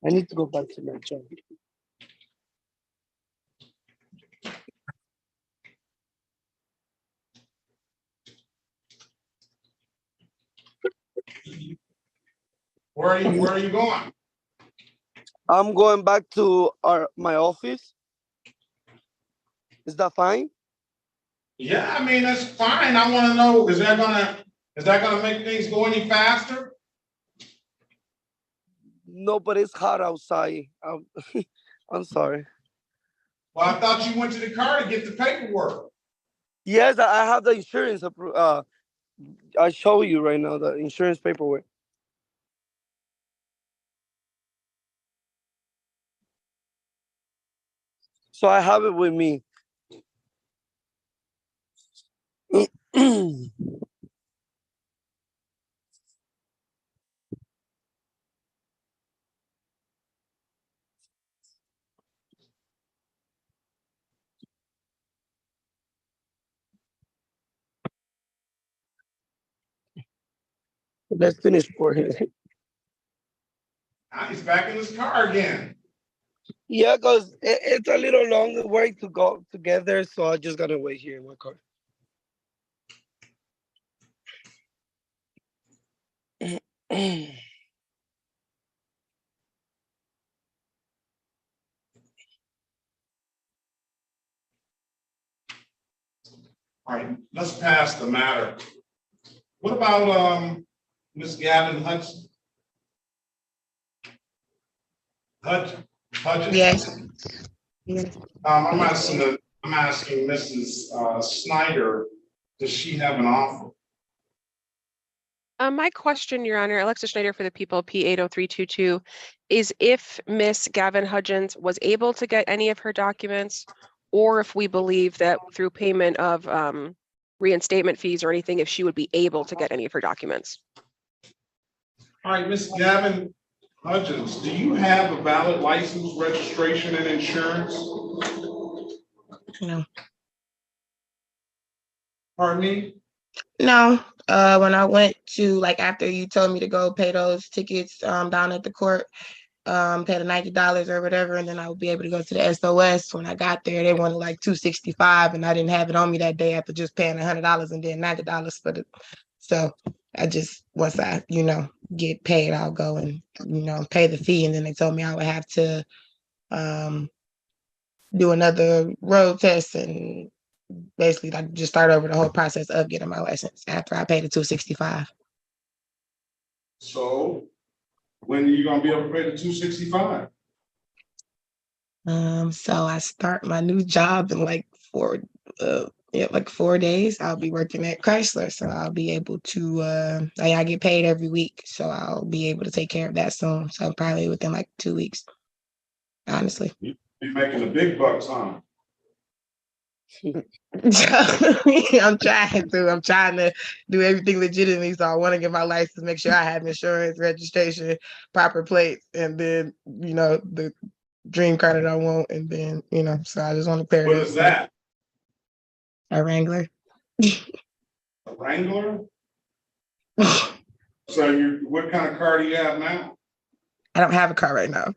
I need to go back to my job. Where are you going? I'm going back to my office. Is that fine? Yeah, I mean, that's fine. I want to know, is that gonna make things go any faster? No, but it's hot outside. I'm sorry. Well, I thought you went to the car to get the paperwork. Yes, I have the insurance. I show you right now the insurance paperwork. So I have it with me. Let's finish for him. Now he's back in his car again. Yeah, because it's a little longer way to go together, so I just gotta wait here in my car. All right, let's pass the matter. What about Ms. Gavin Hudson? Hudgens? Yes. Yes. I'm asking Mrs. Snyder, does she have an offer? My question, Your Honor, Alexa Schneider for the people, P80322, is if Miss Gavin Hudgens was able to get any of her documents, or if we believe that through payment of reinstatement fees or anything if she would be able to get any of her documents. All right, Ms. Gavin Hudgens, do you have a valid license, registration, and insurance? No. Pardon me? No, when I went to, like, after you told me to go pay those tickets down at the court, pay the $90 or whatever, and then I would be able to go to the SOS. When I got there, they wanted like $265, and I didn't have it on me that day after just paying $100 and then $90 for the. So I just, once I, get paid, I'll go and, pay the fee. And then they told me I would have to do another road test and basically like just start over the whole process of getting my license after I paid the $265. So when are you gonna be able to pay the $265? So I start my new job in like 4 days. I'll be working at Chrysler, so I'll be able to I get paid every week, so I'll be able to take care of that soon. So probably within like 2 weeks, honestly. You're making the big bucks, huh? I'm trying to do everything legitimately. So I want to get my license, make sure I have insurance, registration, proper plates, and then the dream car that I want, and then so I just want to clear. What is that? A Wrangler. A Wrangler? So what kind of car do you have now? I don't have a car right now.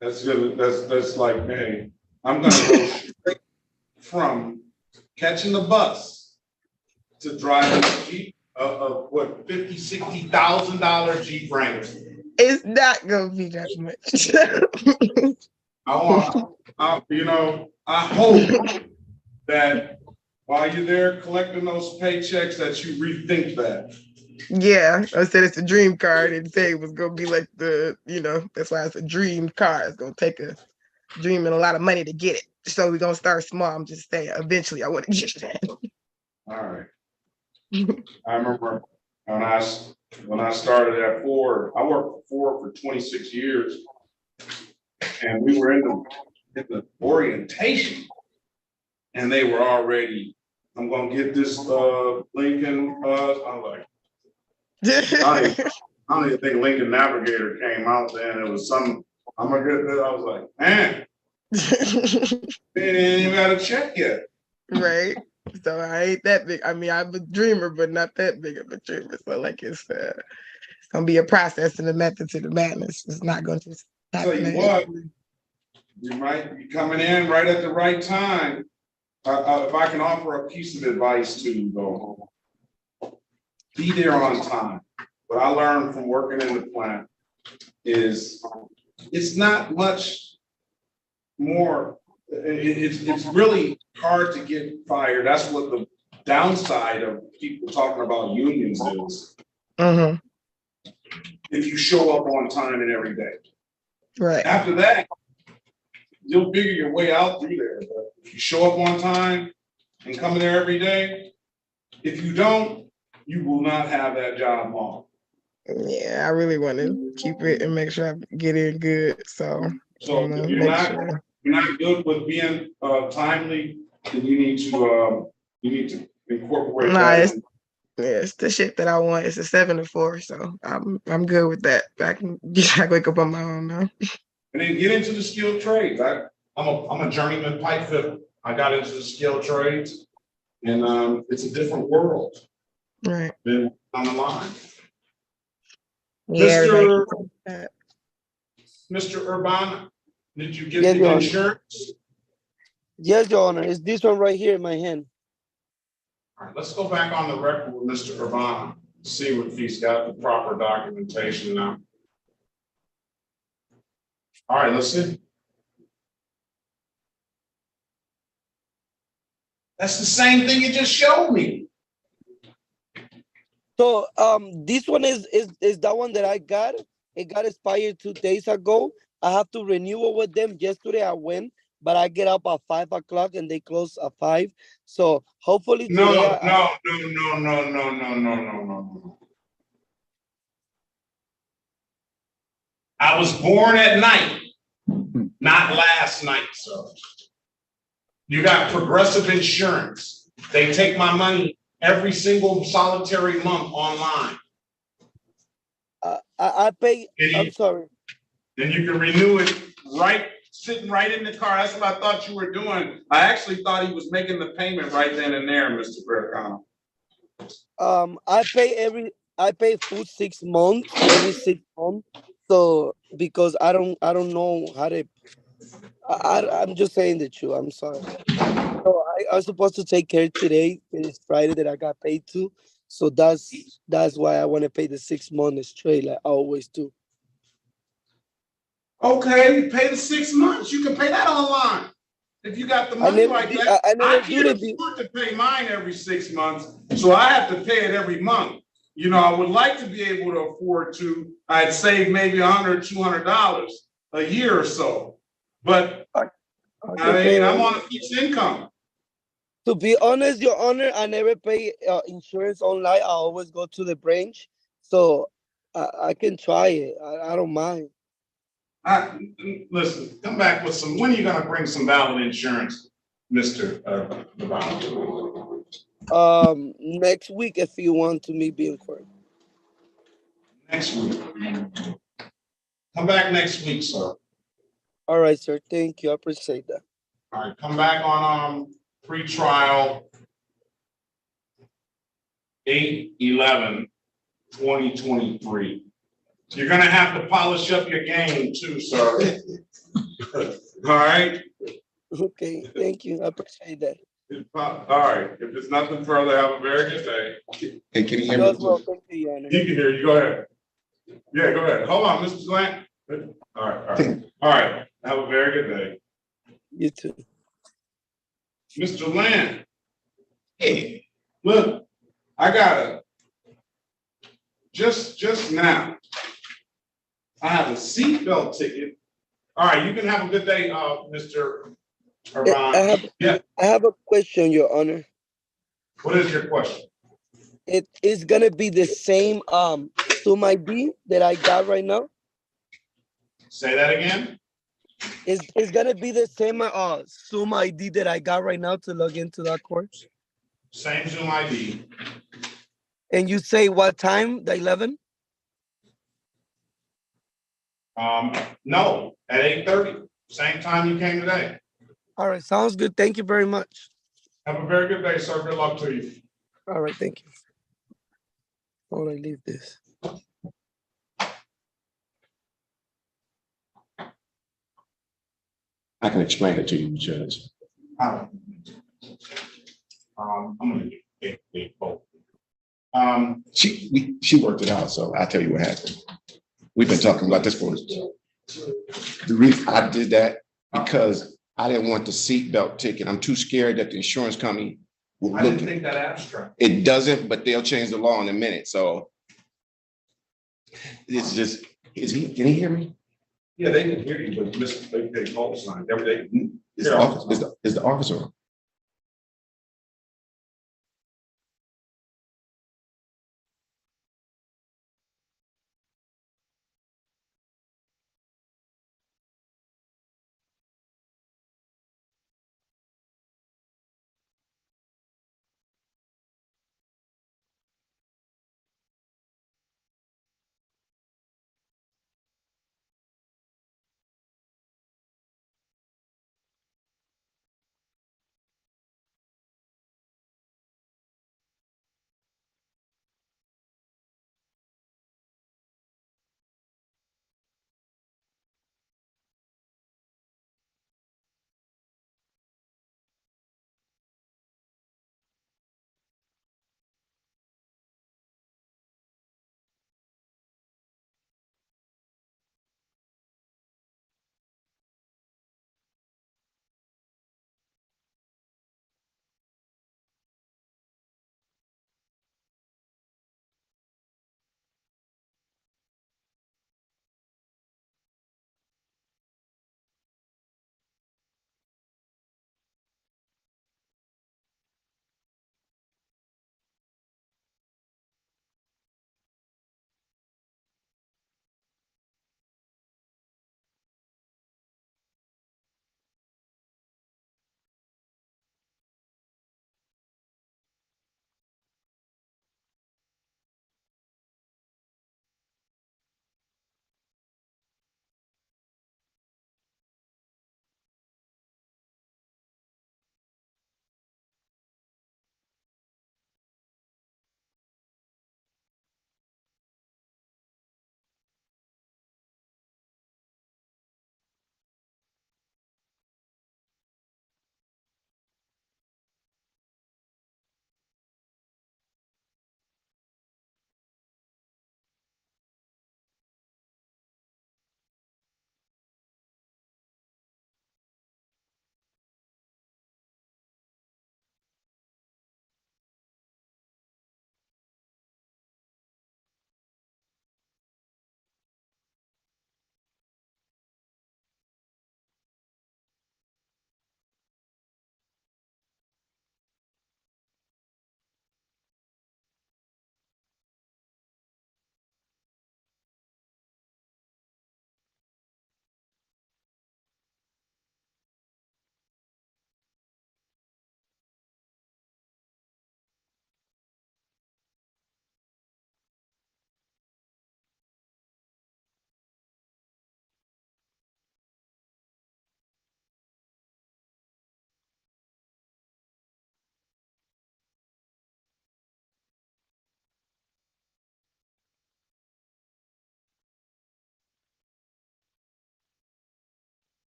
That's good. That's like, hey, I'm gonna go straight from catching the bus to driving a Jeep, what, $50,000-$60,000 Jeep Wrangler. It's not gonna be that much. I hope that while you're there collecting those paychecks that you rethink that. Yeah, I said it's a dream car. I didn't say it was gonna be like that's why it's a dream car. It's gonna take a dream and a lot of money to get it. So we're gonna start small. I'm just saying eventually I want to get that. All right. I remember when I started at Ford, I worked for Ford for 26 years, and we were in the orientation, and they were already, I'm gonna get this Lincoln. I'm like, I don't even think Lincoln Navigator came out then. It was some. I'm gonna get this. I was like, man, they ain't even got a check yet. Right. So I ain't that big. I mean, I'm a dreamer, but not that big of a dreamer. So like it's gonna be a process and a method to the madness. It's not gonna just happen. Tell you what, you might be coming in right at the right time. If I can offer a piece of advice to you, though, be there on time. What I learned from working in the plant is it's not much more. It's really hard to get fired. That's what the downside of people talking about unions is. Mm-hmm. If you show up on time and every day. Right. After that, you'll figure your way out through there. But if you show up on time and come in there every day, if you don't, you will not have that job long. Yeah, I really want to keep it and make sure I get in good. So if you're not good with being timely, then you need to incorporate that. It's the shit that I want. It's a 7 to 4, so I'm good with that. I can wake up on my own now. And then get into the skilled trades. I'm a journeyman pipe fitter. I got into the skilled trades, and it's a different world. Right. Been on the line. Yeah, Mr. Urbana, did you get Yes, the Your Honor. insurance? Yes, Your Honor. It's this one right here in my hand. All right, let's go back on the record with Mr. Urbana, see if he's got the proper documentation now. All right, let's see. That's the same thing you just showed me. So this one is that one that I got. It got expired 2 days ago. I have to renew it with them. Yesterday I went, but I get up at 5 o'clock and they close at 5. So hopefully today. No. I was born at night, not last night, so. You got Progressive Insurance. They take my money every single solitary month online. I pay, I'm sorry. Then you can renew it right, sitting right in the car. That's what I thought you were doing. I actually thought he was making the payment right then and there, Mr. Perkins. I pay full 6 months, every 6 months. So because I don't know how to, I'm just saying the truth. I'm sorry. So I was supposed to take care today. It's Friday that I got paid to. So that's why I want to pay the 6 months straight, like I always do. Okay, pay the 6 months. You can pay that online. If you got the money like that, I never I do can't the afford to pay mine every 6 months, so I have to pay it every month. You know, I would like to be able to afford to. I'd save maybe $100, $200 a year or so, but I mean, I'm on a fixed income. To be honest, Your Honor, I never pay insurance online. I always go to the branch, so I can try it. I don't mind. Listen, come back with some. When are you going to bring some valid insurance, Mr. Next week if you want to meet me in court. Next week. Come back next week, sir. All right, sir. Thank you. I appreciate that. All right, come back on pre-trial 8/11/2023. You're gonna have to polish up your game too, sir. All right. Okay, thank you. I appreciate that. All right. If there's nothing further, have a very good day. Hey, can you hear You me? as well. Thank you, Your Honor. You can hear you. Go ahead. Yeah, go ahead. Hold on, Mr. Grant. All right. All right. All right. Have a very good day. You too. Mr. Land. Hey, look, I got just now. I have a seatbelt ticket. All right, you can have a good day, Mr. Iran. I have a question, Your Honor. What is your question? It is gonna be the same Zoom ID that I got right now. Say that again. It's gonna be the same Zoom ID that I got right now to log into that course. Same Zoom ID. And you say what time? The 11? No, at 8:30. Same time you came today. All right, sounds good. Thank you very much. Have a very good day, sir. Good luck to you. All right, thank you. Hold on, leave this. I can explain it to you, Judge. I'm gonna get both. She worked it out, so I'll tell you what happened. We've been talking about this for the reason I did that because I didn't want the seatbelt ticket. I'm too scared that the insurance company will I look. didn't think that abstract. It doesn't, but they'll change the law in a minute. So it's just, can he hear me? Yeah, they can hear you, but they call sign every day. Is the officer on?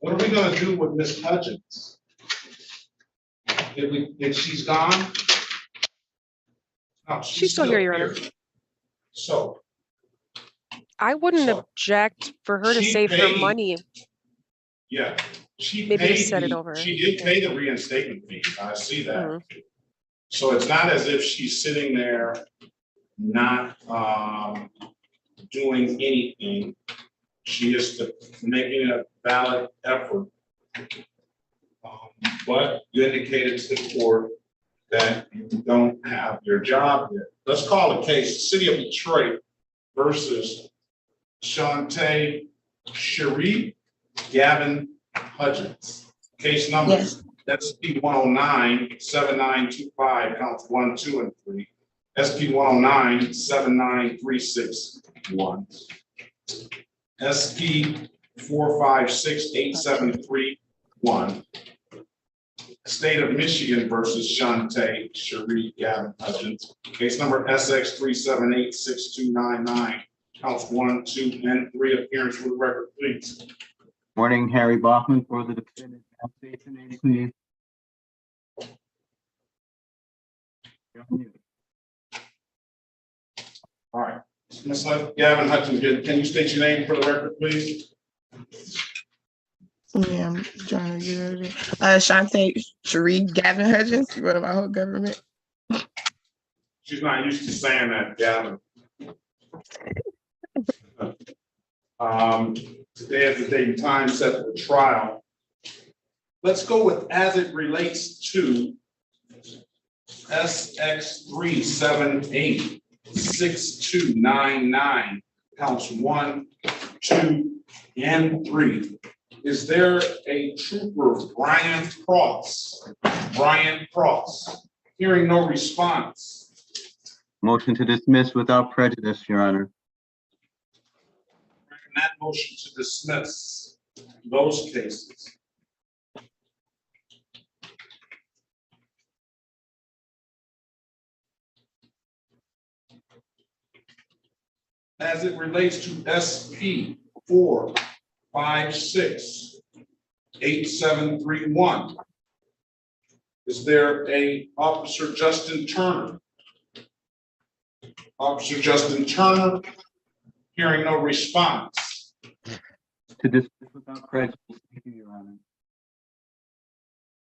What are we gonna do with Miss Hudgens? If she's gone? No, She's still here, Your Honor. So. I wouldn't So, object for her to she save her paid- money. Yeah, she Maybe to paid set it over. she did pay the reinstatement fee, I see that. Mhm. So it's not as if she's sitting there not doing anything. She is making a valid effort. But you indicated to the court that you don't have your job yet. Let's call the case City of Detroit versus Shantae Cherie Gavin Hudgens. Case number SP 109-7925, counts 1, 2, and 3. SP 109-79361. SP 456-8731. State of Michigan versus Shantae Cherie Gavin Hudgens. Case number SX 3786299. Counts 1, 2, and 3. Appearance for the record, please. Morning, Harry Bachman for the defendant. State your name, please. All right. Ms. Gavin Hudgens, can you state your name for the record, please? Yeah, I'm trying to get out of there. Shantae Cherie Gavin Hudgens, what my whole government. She's not used to saying that, Gavin. Today is the date and time set for the trial. Let's go with as it relates to SX 3786299, counts 1, 2, and 3. Is there a trooper, Brian Cross? Brian Cross. Hearing no response. Motion to dismiss without prejudice, Your Honor. That motion to dismiss those cases. As it relates to SP 456-8731, is there a Officer Justin Turner? Officer Justin Turner, hearing no response. To dismiss without prejudice, thank you, Your Honor.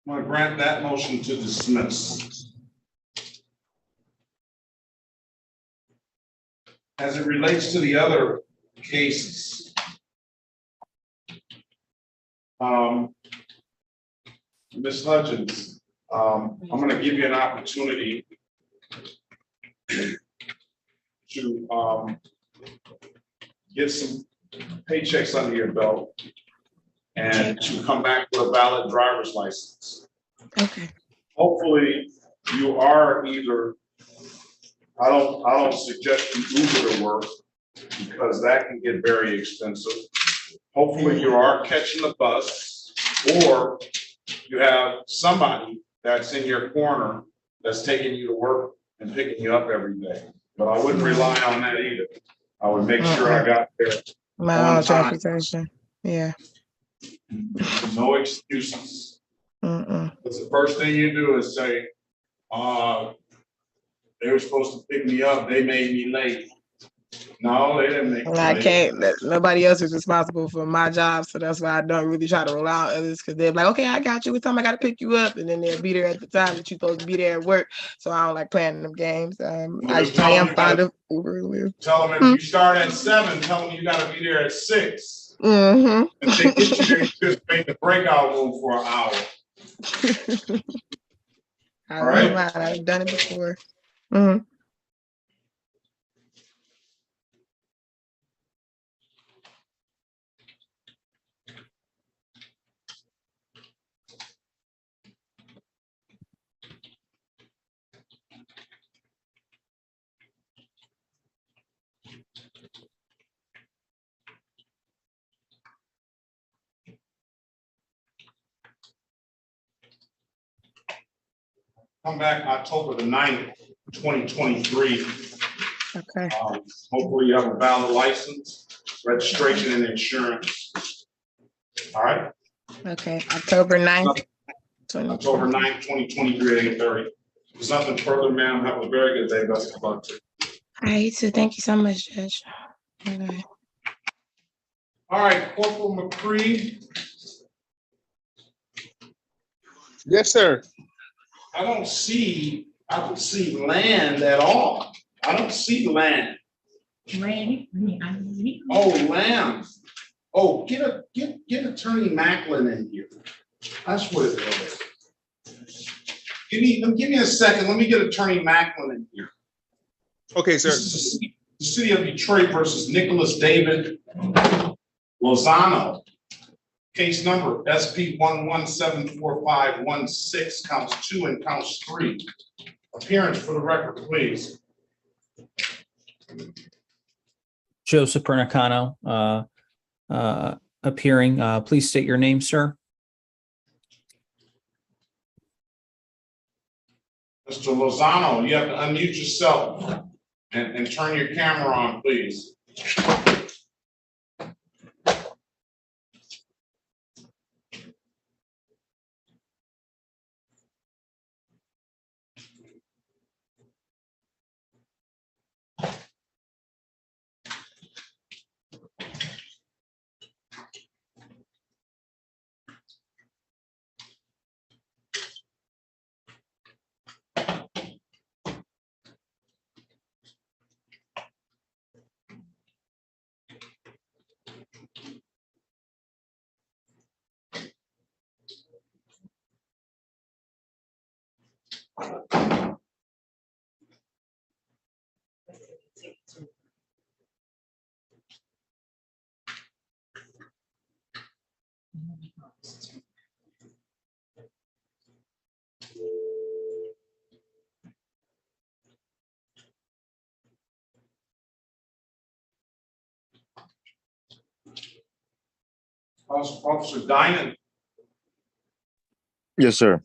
I'm going to grant that motion to dismiss. As it relates to the other cases, Ms. Hudgens, I'm going to give you an opportunity to get some paychecks under your belt and to come back with a valid driver's license. Okay. Hopefully you are either, I don't suggest you Uber to work because that can get very expensive. Hopefully you are catching the bus or you have somebody that's in your corner that's taking you to work and picking you up every day. But I wouldn't rely on that either. I would make sure I got there My on own time. transportation. Yeah. No excuses. Because the first thing you do is say, they were supposed to pick me up, they made me late. No, they didn't make me I late. can't, nobody else is responsible for my job. So that's why I don't really try to rely on others because they're like, okay, I got you. What time I got to pick you up? And then they'll be there at the time that you're supposed to be there at work. So I don't like playing them games. I am fond of Uber and Lyft. Tell them if you start at 7, tell them you got to be there at 6. Mm-hmm. If they get you there, you just make the breakout room for an hour. I All right. I've done it before. Mm-hmm. Come back October the 9th, 2023. Okay. Hopefully you have a valid license, registration, and insurance. All right. Okay, October 9th. October 9th, 2023 at 8:30. There's nothing further, ma'am. Have a very good day. Best of luck to you. All right, so thank you so much, Judge. Okay. All right, Corporal McCree. Yes, sir. I don't see land at all. I don't see land. Oh, lamb. Oh, get Attorney Macklin in here. That's what it is. Give me a second. Let me get Attorney Macklin in here. Okay, sir. This is the city of Detroit versus Nicholas David Lozano. Case number SP 1174516, counts 2 and counts 3. Appearance for the record, please. Joseph Pernicano, appearing. Please state your name, sir. Mr. Lozano, you have to unmute yourself and turn your camera on, please. Officer Dinan. Yes, sir.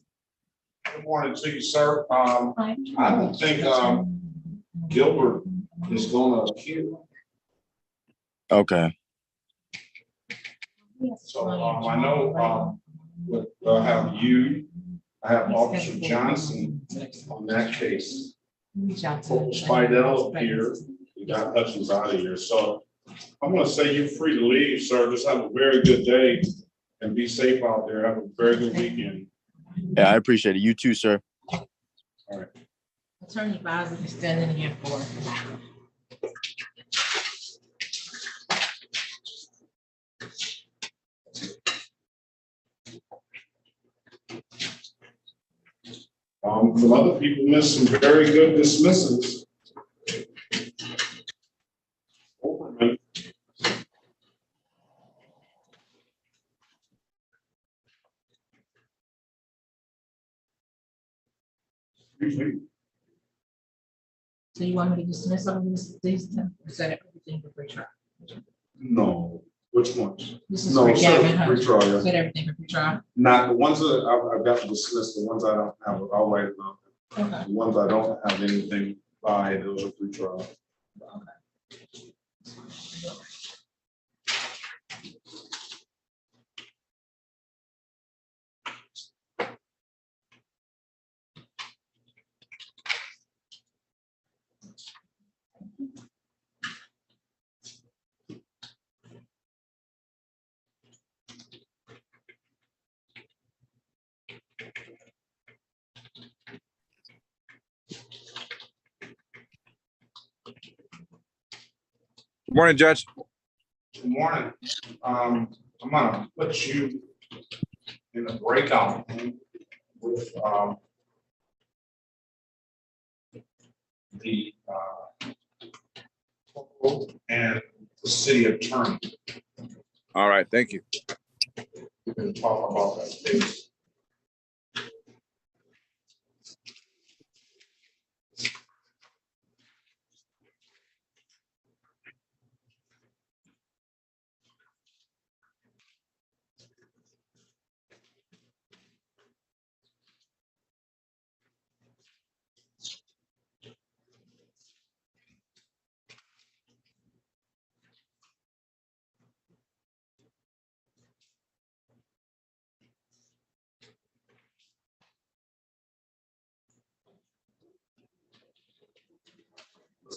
Good morning to you, sir. I don't think Gilbert is going to appear. Okay. So I know I have you, I have Officer Johnson on that case. Spidell up here, we got Hutchins out of here. So I'm going to say you're free to leave, sir. Just have a very good day and be safe out there. Have a very good weekend. Yeah, I appreciate it. You too, sir. All right. Attorney Bowser is standing here for. Some other people missed some very good dismissals. Overman. Excuse me. So you want me to dismiss all of these, set everything for pre-trial? No, which ones? This is No, for Gavin set Hunt. pre-trial, yeah. Set everything for pre-trial. Not the ones that I've got to dismiss, the ones I don't have, I'll write it down. Okay. The ones I don't have anything by, those are pre-trial. Good morning, Judge. Good morning. I'm gonna put you in a breakout room with the corporal and the city attorney. All right, thank you. We can talk about that case.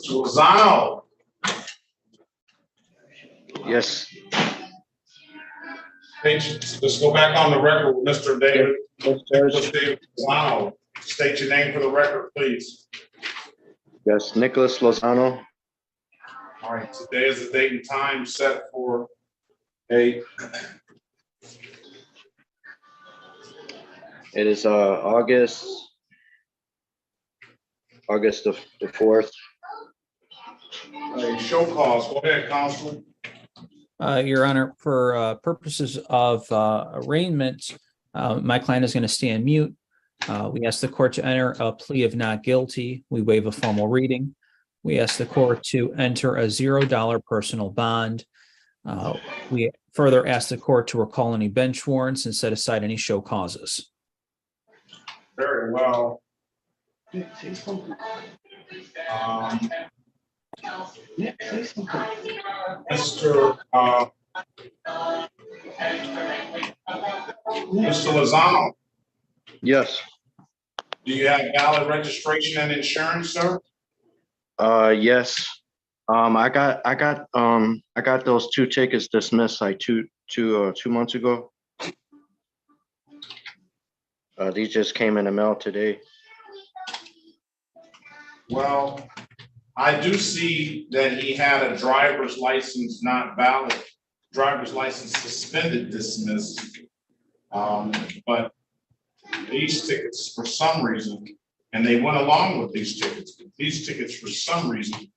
Lozano. Yes. Let's go back on the record with Mr. David. Yes, Nicholas David Lozano. State your name for the record, please. Yes, Nicholas Lozano. All right, today is the date and time set for a. It is August the 4th. Show cause. Go ahead, Counselor. Your Honor, for purposes of arraignment, my client is going to stand mute. We ask the court to enter a plea of not guilty. We waive a formal reading. We ask the court to enter a $0 personal bond. We further ask the court to recall any bench warrants and set aside any show causes. Very well. Mr. Lozano. Yes. Do you have valid registration and insurance, sir? Yes. I got those 2 tickets dismissed like two months ago. These just came in the mail today. Well, I do see that he had a driver's license not valid, driver's license suspended, dismissed. But these tickets, for some reason, and they went along with these tickets, but these tickets, for some reason,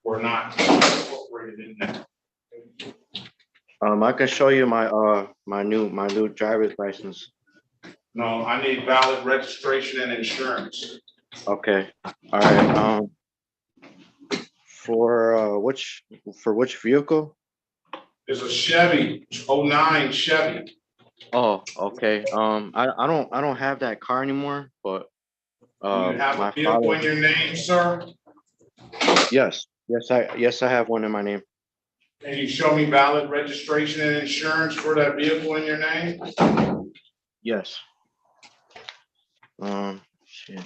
were not incorporated in there. I can show you my new driver's license. No, I need valid registration and insurance. Okay. All right. For which vehicle? There's a Chevy, 09 Chevy. Oh, okay. I don't have that car anymore, but Do you have my a vehicle father. in your name, sir? Yes, I have one in my name. Can you show me valid registration and insurance for that vehicle in your name? Yes. Shit.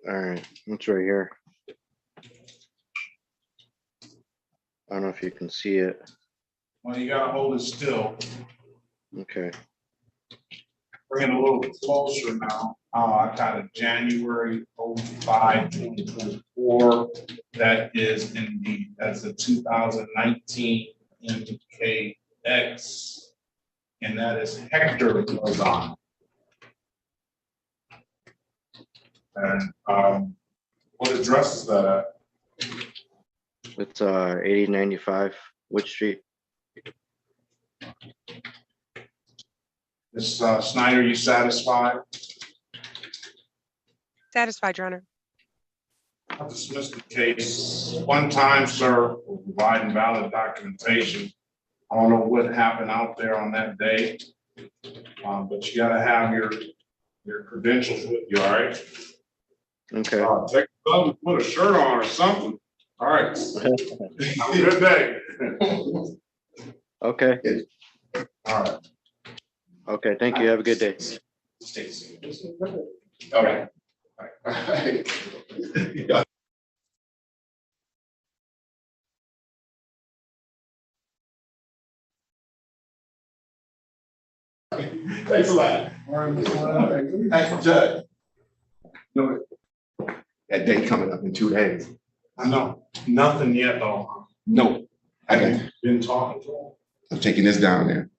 All right, it's right here. I don't know if you can see it. Well, you gotta hold it still. Okay. Bring it a little bit closer now. I got a January 05, 2024. That is indeed, that's a 2019 MKX. And that is Hector Lozano. And what address is that at? It's 8095 Wood Street. Ms. Snyder, you satisfied? Satisfied, Your Honor. I'll dismiss the case. One time, sir, for providing valid documentation. I don't know what happened out there on that day, but you gotta have your credentials with you, all right? Okay. Take put a shirt on or something. All right. Have a good day. Okay. All right. Okay, thank you. Have a good day. All right. All right. Thanks a lot. Thanks, Judge. No, that day coming up in 2 days. I know, nothing yet though. No, I Have got. you been talking to him? I'm taking this down there.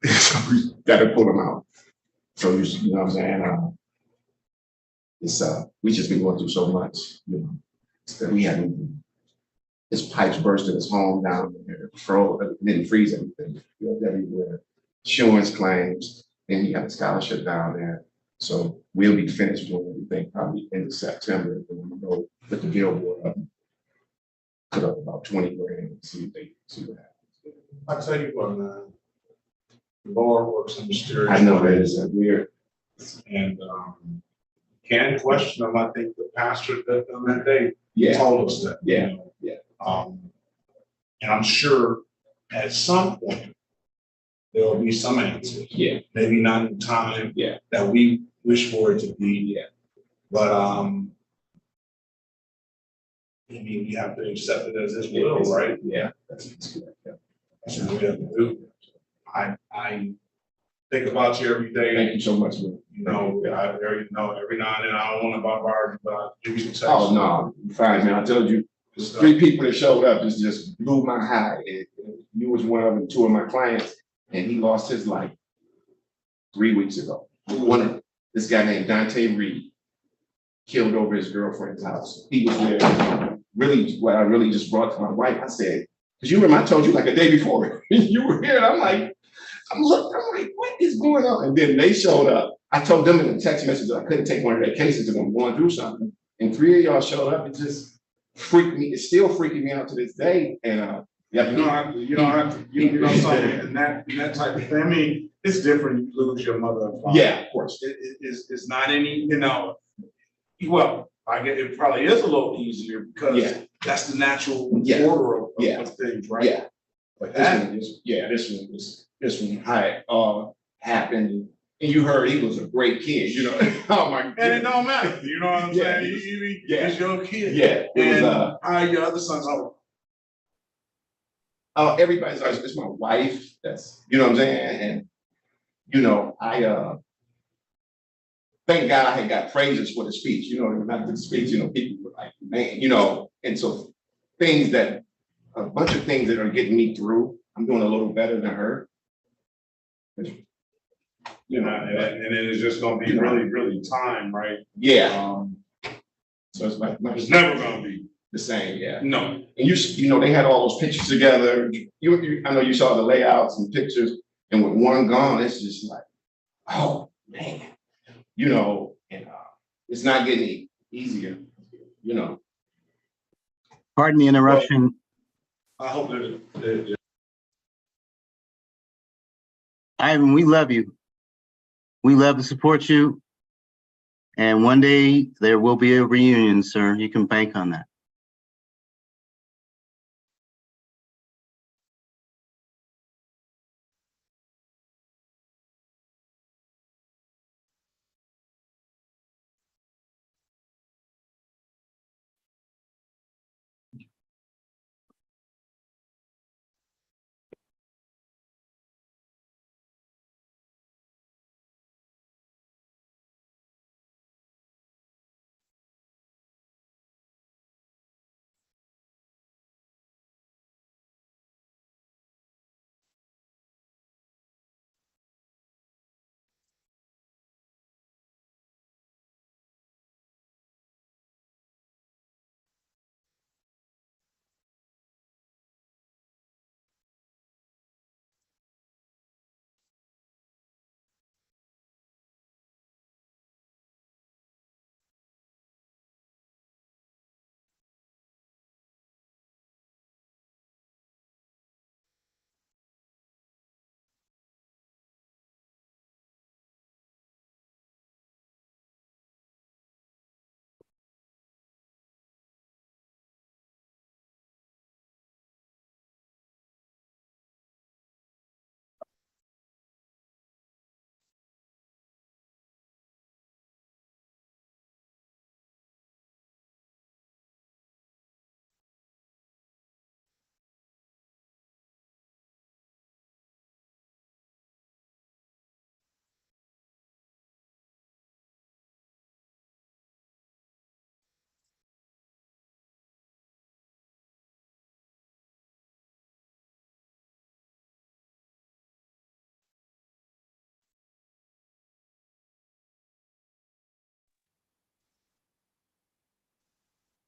So we gotta pull them out. So you know what I'm saying? It's we just been going through so much, you know, that we haven't. His pipes burst in his home down there, didn't freeze everything, everywhere. Insurance claims, then he got a scholarship down there. So we'll be finished doing everything probably in September. And we'll go put the billboard up, put up about 20 grand and see what happens. I tell you what, man. The Lord works in mysterious ways. I know that is weird. And can't question him. I think the pastor that on that day Yeah. told us that. Yeah. You know? Yeah. And I'm sure at some point, there will be some answers. Yeah. Maybe not in time. Yeah. That we wish for it to be. Yeah. But I mean, we have to accept it as this will, right? Yeah. That's what we have to do. I think about you every day. Thank you so much, man. You know, every now and then I don't want to bombard you, but I give you some text. Oh, no, you're fine, man. I told you, there's 3 people that showed up. This just blew my high. You was one of them, 2 of my clients, and he lost his life 3 weeks ago. This guy named Dante Reed killed over his girlfriend's house. He was there. Really, what I really just brought to my wife, I said, because you remember I told you like a day before, you were here, and I'm like, what is going on? And then they showed up. I told them in the text message that I couldn't take one of their cases because I'm going through something. And 3 of y'all showed up. It just freaked me. It's still freaking me out to this day. And yeah, you know something, and that type of thing. I mean, it's different. You lose your mother and father. Yeah, of course. It's not any, well, I get it probably is a little easier because that's the natural order of things, right? Yeah. But this one happened. And you heard he was a great kid, Oh my God. And it don't matter. You know what I'm saying? He's your kid. Yeah. And how are your other sons home? Everybody's it's my wife. That's you know what I'm saying? And I thank God I had got praises for the speech, not the speech, people were like, man, and so a bunch of things that are getting me through, I'm doing a little better than her. And then it's just gonna be really, really time, right? Yeah. So it's like it's never gonna be the same, yeah. No. And they had all those pictures together. I know you saw the layouts and pictures, and with one gone, it's just like, oh man, and it's not getting easier, Pardon the interruption. I hope that Ivan, we love you. We love to support you. And one day there will be a reunion, sir. You can bank on that.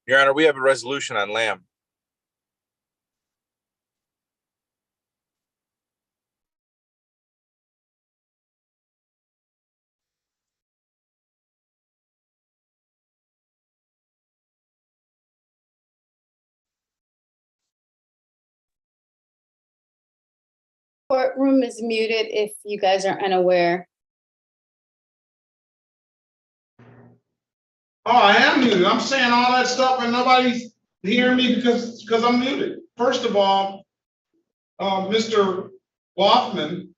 Your Honor, we have a resolution on Lamb. Courtroom is muted if you guys are unaware. Oh, I am muted. I'm saying all that stuff and nobody's hearing me because I'm muted. First of all, Mr. Hoffman,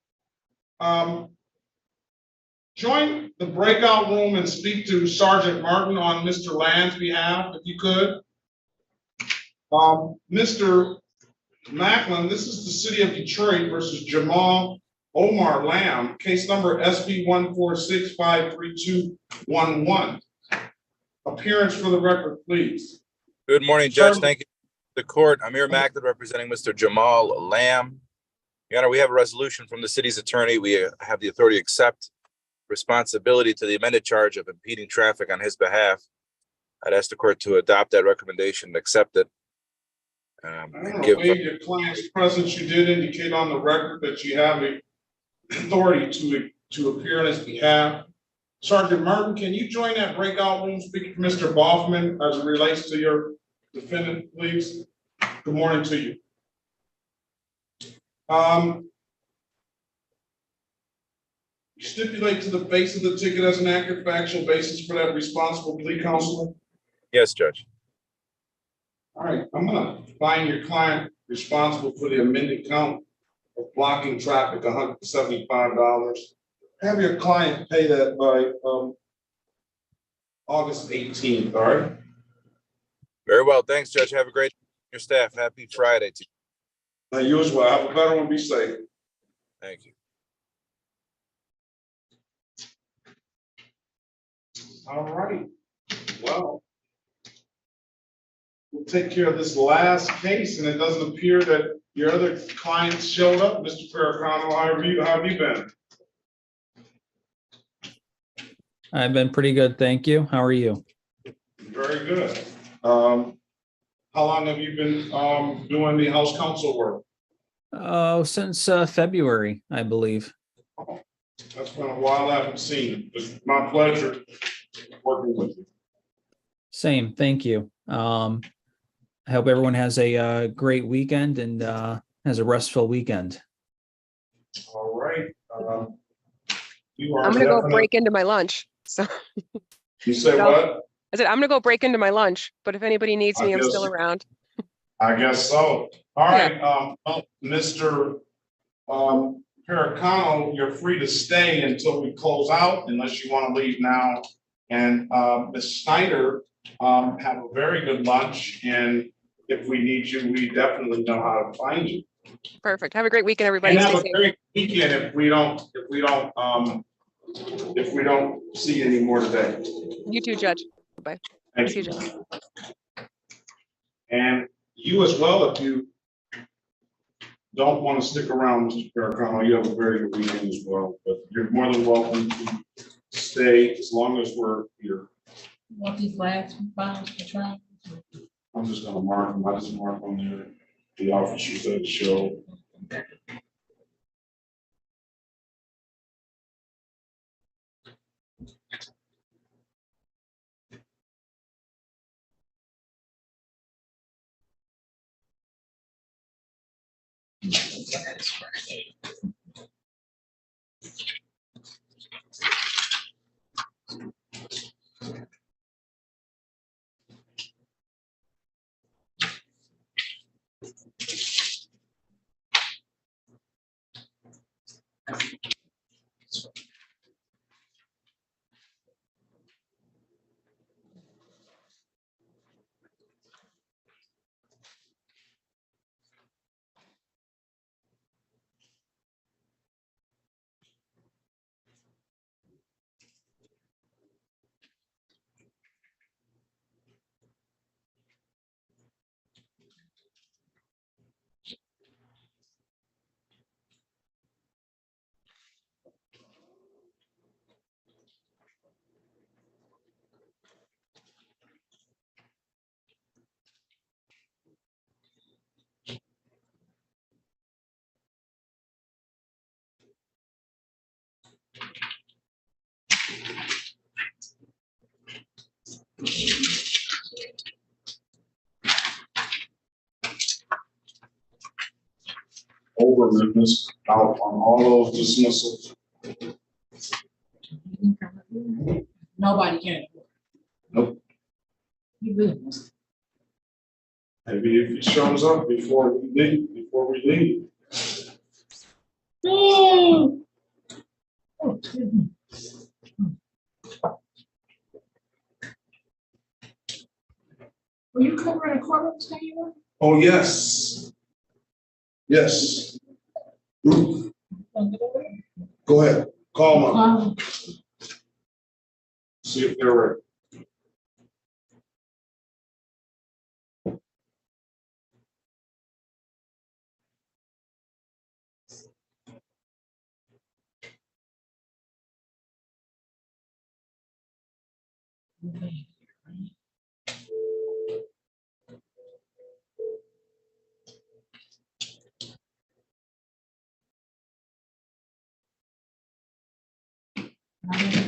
join the breakout room and speak to Sergeant Martin on Mr. Land's behalf, if you could. Mr. Macklin, this is the city of Detroit versus Jamal Omar Lamb, case number SB 146-53211. Appearance for the record, please. Good morning, Judge. Thank you. The court, Amir Macklin representing Mr. Jamal Lamb. Your Honor, we have a resolution from the city's attorney. We have the authority to accept responsibility to the amended charge of impeding traffic on his behalf. I'd ask the court to adopt that recommendation and accept it. Waive your client's presence. You did indicate on the record that you have the authority to appear on his behalf. Sergeant Martin, can you join that breakout room, speaking to Mr. Boffman as it relates to your defendant, please? Good morning to you. You stipulate to the face of the ticket as an accurate factual basis for that responsible plea, counselor? Yes, Judge. All right, I'm gonna find your client responsible for the amended count of blocking traffic, $175. Have your client pay that by August 18th, all right? Very well. Thanks, Judge. Have a great your staff. Happy Friday to you. You as well. Have a better one. Be safe. Thank you. All right. Well, we'll take care of this last case, and it doesn't appear that your other clients showed up, Mr. Perkins. How have you been? I've been pretty good, thank you. How are you? Very good. How long have you been doing the house council work? Oh, since February, I believe. Oh, that's been a while. I haven't seen. It's my pleasure working with you. Same, thank you. I hope everyone has a great weekend and has a restful weekend. All right. I'm gonna go break into my lunch. So you say what? I said I'm gonna go break into my lunch, but if anybody needs me, I'm still around. I guess so. All right, Mr. Pericano, you're free to stay until we close out, unless you want to leave now. And Ms. Snyder, have a very good lunch, and if we need you, we definitely know how to find you. Perfect. Have a great weekend, everybody. And have Stay a safe. great weekend if we don't see you anymore today. You too, Judge. Bye. Thank See you. you, Judge. And you as well, if you don't want to stick around, Mr. Pericano, you have a very good weekend as well, but you're more than welcome to stay as long as we're here. Want these last files for trial? I'm just gonna mark them. I just mark on there the officers that show. Over witness out on all those dismissals. Nobody can. Nope. You really must. Maybe if he shows up before we leave. Oh, excuse me. Were you covering a courtroom today? Oh, yes. Yes. Go ahead, call them. See if they're ready.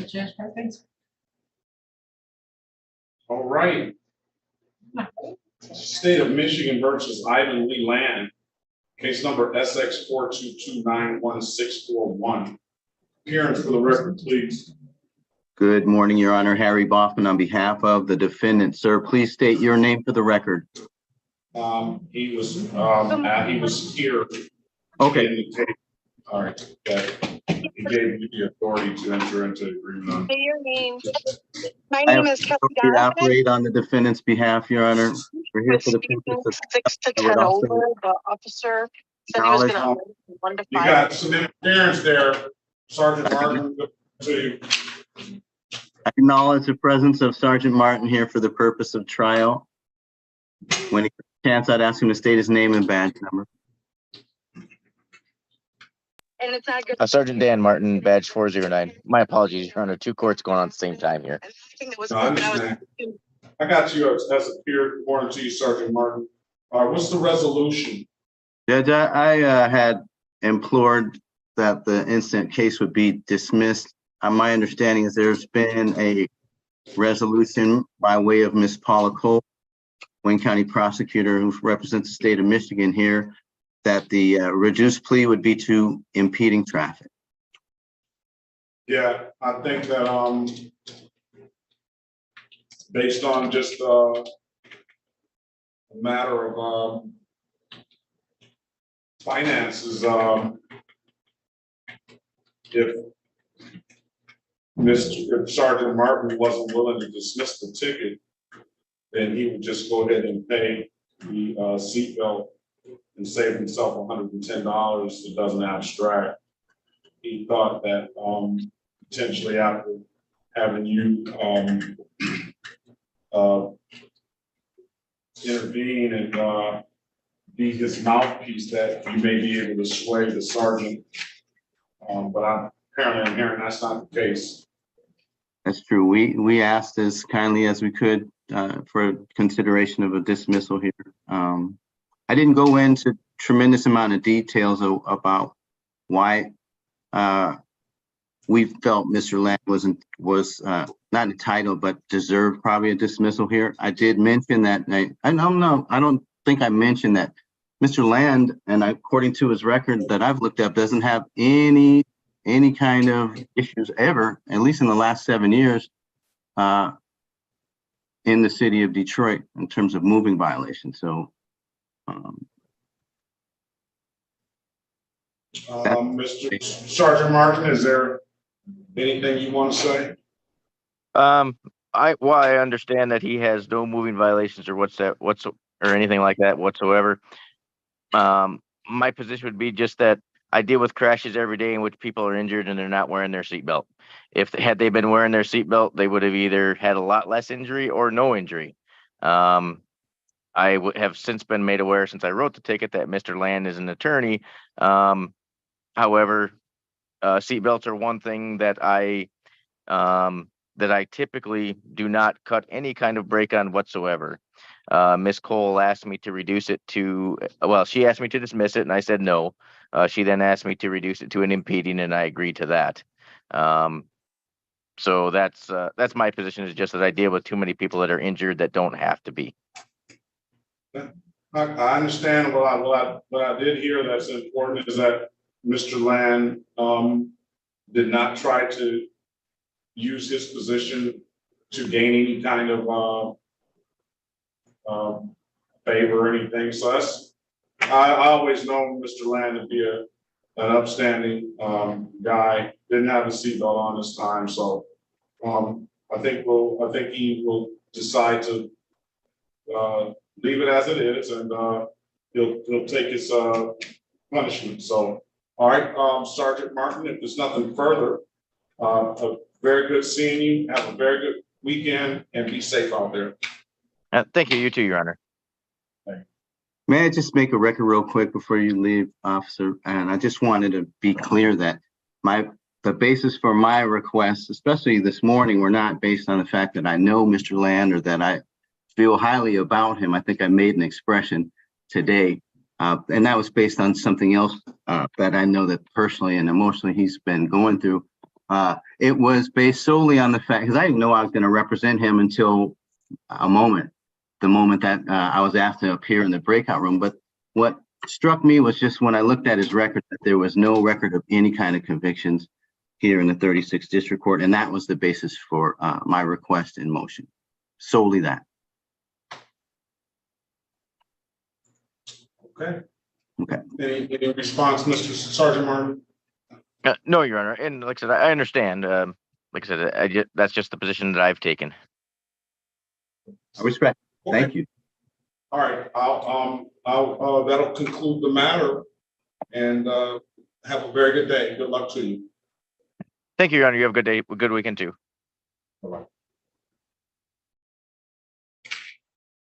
Judge Perkins. All right. State of Michigan versus Ivan Lee Land, case number SX 4229161. Appearance for the record, please. Good morning, Your Honor. Harry Boffman on behalf of the defendant. Sir, please state your name for the record. He was here. Okay. All right. He gave you the authority to enter into agreement. Say your name. My I name have is Kelly authority to Donovan. operate on the defendant's behalf, Your Honor. We're here for the purpose of. 6 to I would 10 also over. The officer said he was acknowledge- gonna wait from 1 to You 5. got some interference there, Sergeant Martin. To you. I acknowledge the presence of Sergeant Martin here for the purpose of trial. When he gets a chance, I'd ask him to state his name and badge number. And it's not good. Sergeant Dan Martin, badge 409. My apologies, Your Honor. 2 courts going on at the same time here. No, I understand. I got you as a peer. Morning to you, Sergeant Martin. What's the resolution? Judge, I had implored that the incident case would be dismissed. My understanding is there's been a resolution by way of Ms. Paula Cole, Wayne County prosecutor who represents the state of Michigan here, that the reduced plea would be to impeding traffic. Yeah, I think that based on just a matter of finances, if Sergeant Martin wasn't willing to dismiss the ticket, then he would just go ahead and pay the seatbelt and save himself $110. It doesn't abstract. He thought that potentially after having you intervene and be his mouthpiece, that you may be able to sway the sergeant. But I'm hearing that's not the case. That's true. We asked as kindly as we could for consideration of a dismissal here. I didn't go into tremendous amount of details about why we felt Mr. Land was not entitled, but deserved probably a dismissal here. I did mention that. I don't think I mentioned that Mr. Land, and according to his record that I've looked up, doesn't have any kind of issues ever, at least in the last 7 years, in the city of Detroit in terms of moving violations. So, Mr. Sergeant Martin, is there anything you want to say? I understand that he has no moving violations or or anything like that whatsoever. My position would be just that I deal with crashes every day in which people are injured and they're not wearing their seatbelt. Had they been wearing their seatbelt, they would have either had a lot less injury or no injury. I have since been made aware since I wrote the ticket that Mr. Land is an attorney. However, seatbelts are one thing that I typically do not cut any kind of brake on whatsoever. Ms. Cole asked me to reduce it to, she asked me to dismiss it and I said no. She then asked me to reduce it to an impeding and I agreed to that. So that's my position, is just that I deal with too many people that are injured that don't have to be. I understand. What I did hear that's important is that Mr. Land did not try to use his position to gain any kind of favor or anything. So I always known Mr. Land to be an upstanding, guy, didn't have a seatbelt on this time, so, I think he will decide to, leave it as it is, and, he'll take his, punishment, so. All right, Sergeant Martin, if there's nothing further, very good seeing you, have a very good weekend, and be safe out there. Thank you. You too, Your Honor. May I just make a record real quick before you leave, officer? And I just wanted to be clear that the basis for my requests, especially this morning, were not based on the fact that I know Mr. Land or that I feel highly about him. I think I made an expression today, and that was based on something else that I know that personally and emotionally he's been going through. It was based solely on the fact, because I didn't know I was going to represent him until the moment that I was asked to appear in the breakout room. But what struck me was just when I looked at his record, that there was no record of any kind of convictions here in the 36th District Court. And that was the basis for my request in motion, solely that. Okay. Okay. Any response, Mr. Sergeant Martin? No, Your Honor. And like I said, I understand. Like I said, that's just the position that I've taken. I respect. Okay. Thank you. All right, that'll conclude the matter, and have a very good day. Good luck to you. Thank you, Your Honor. You have a good day, a good weekend too. Bye-bye.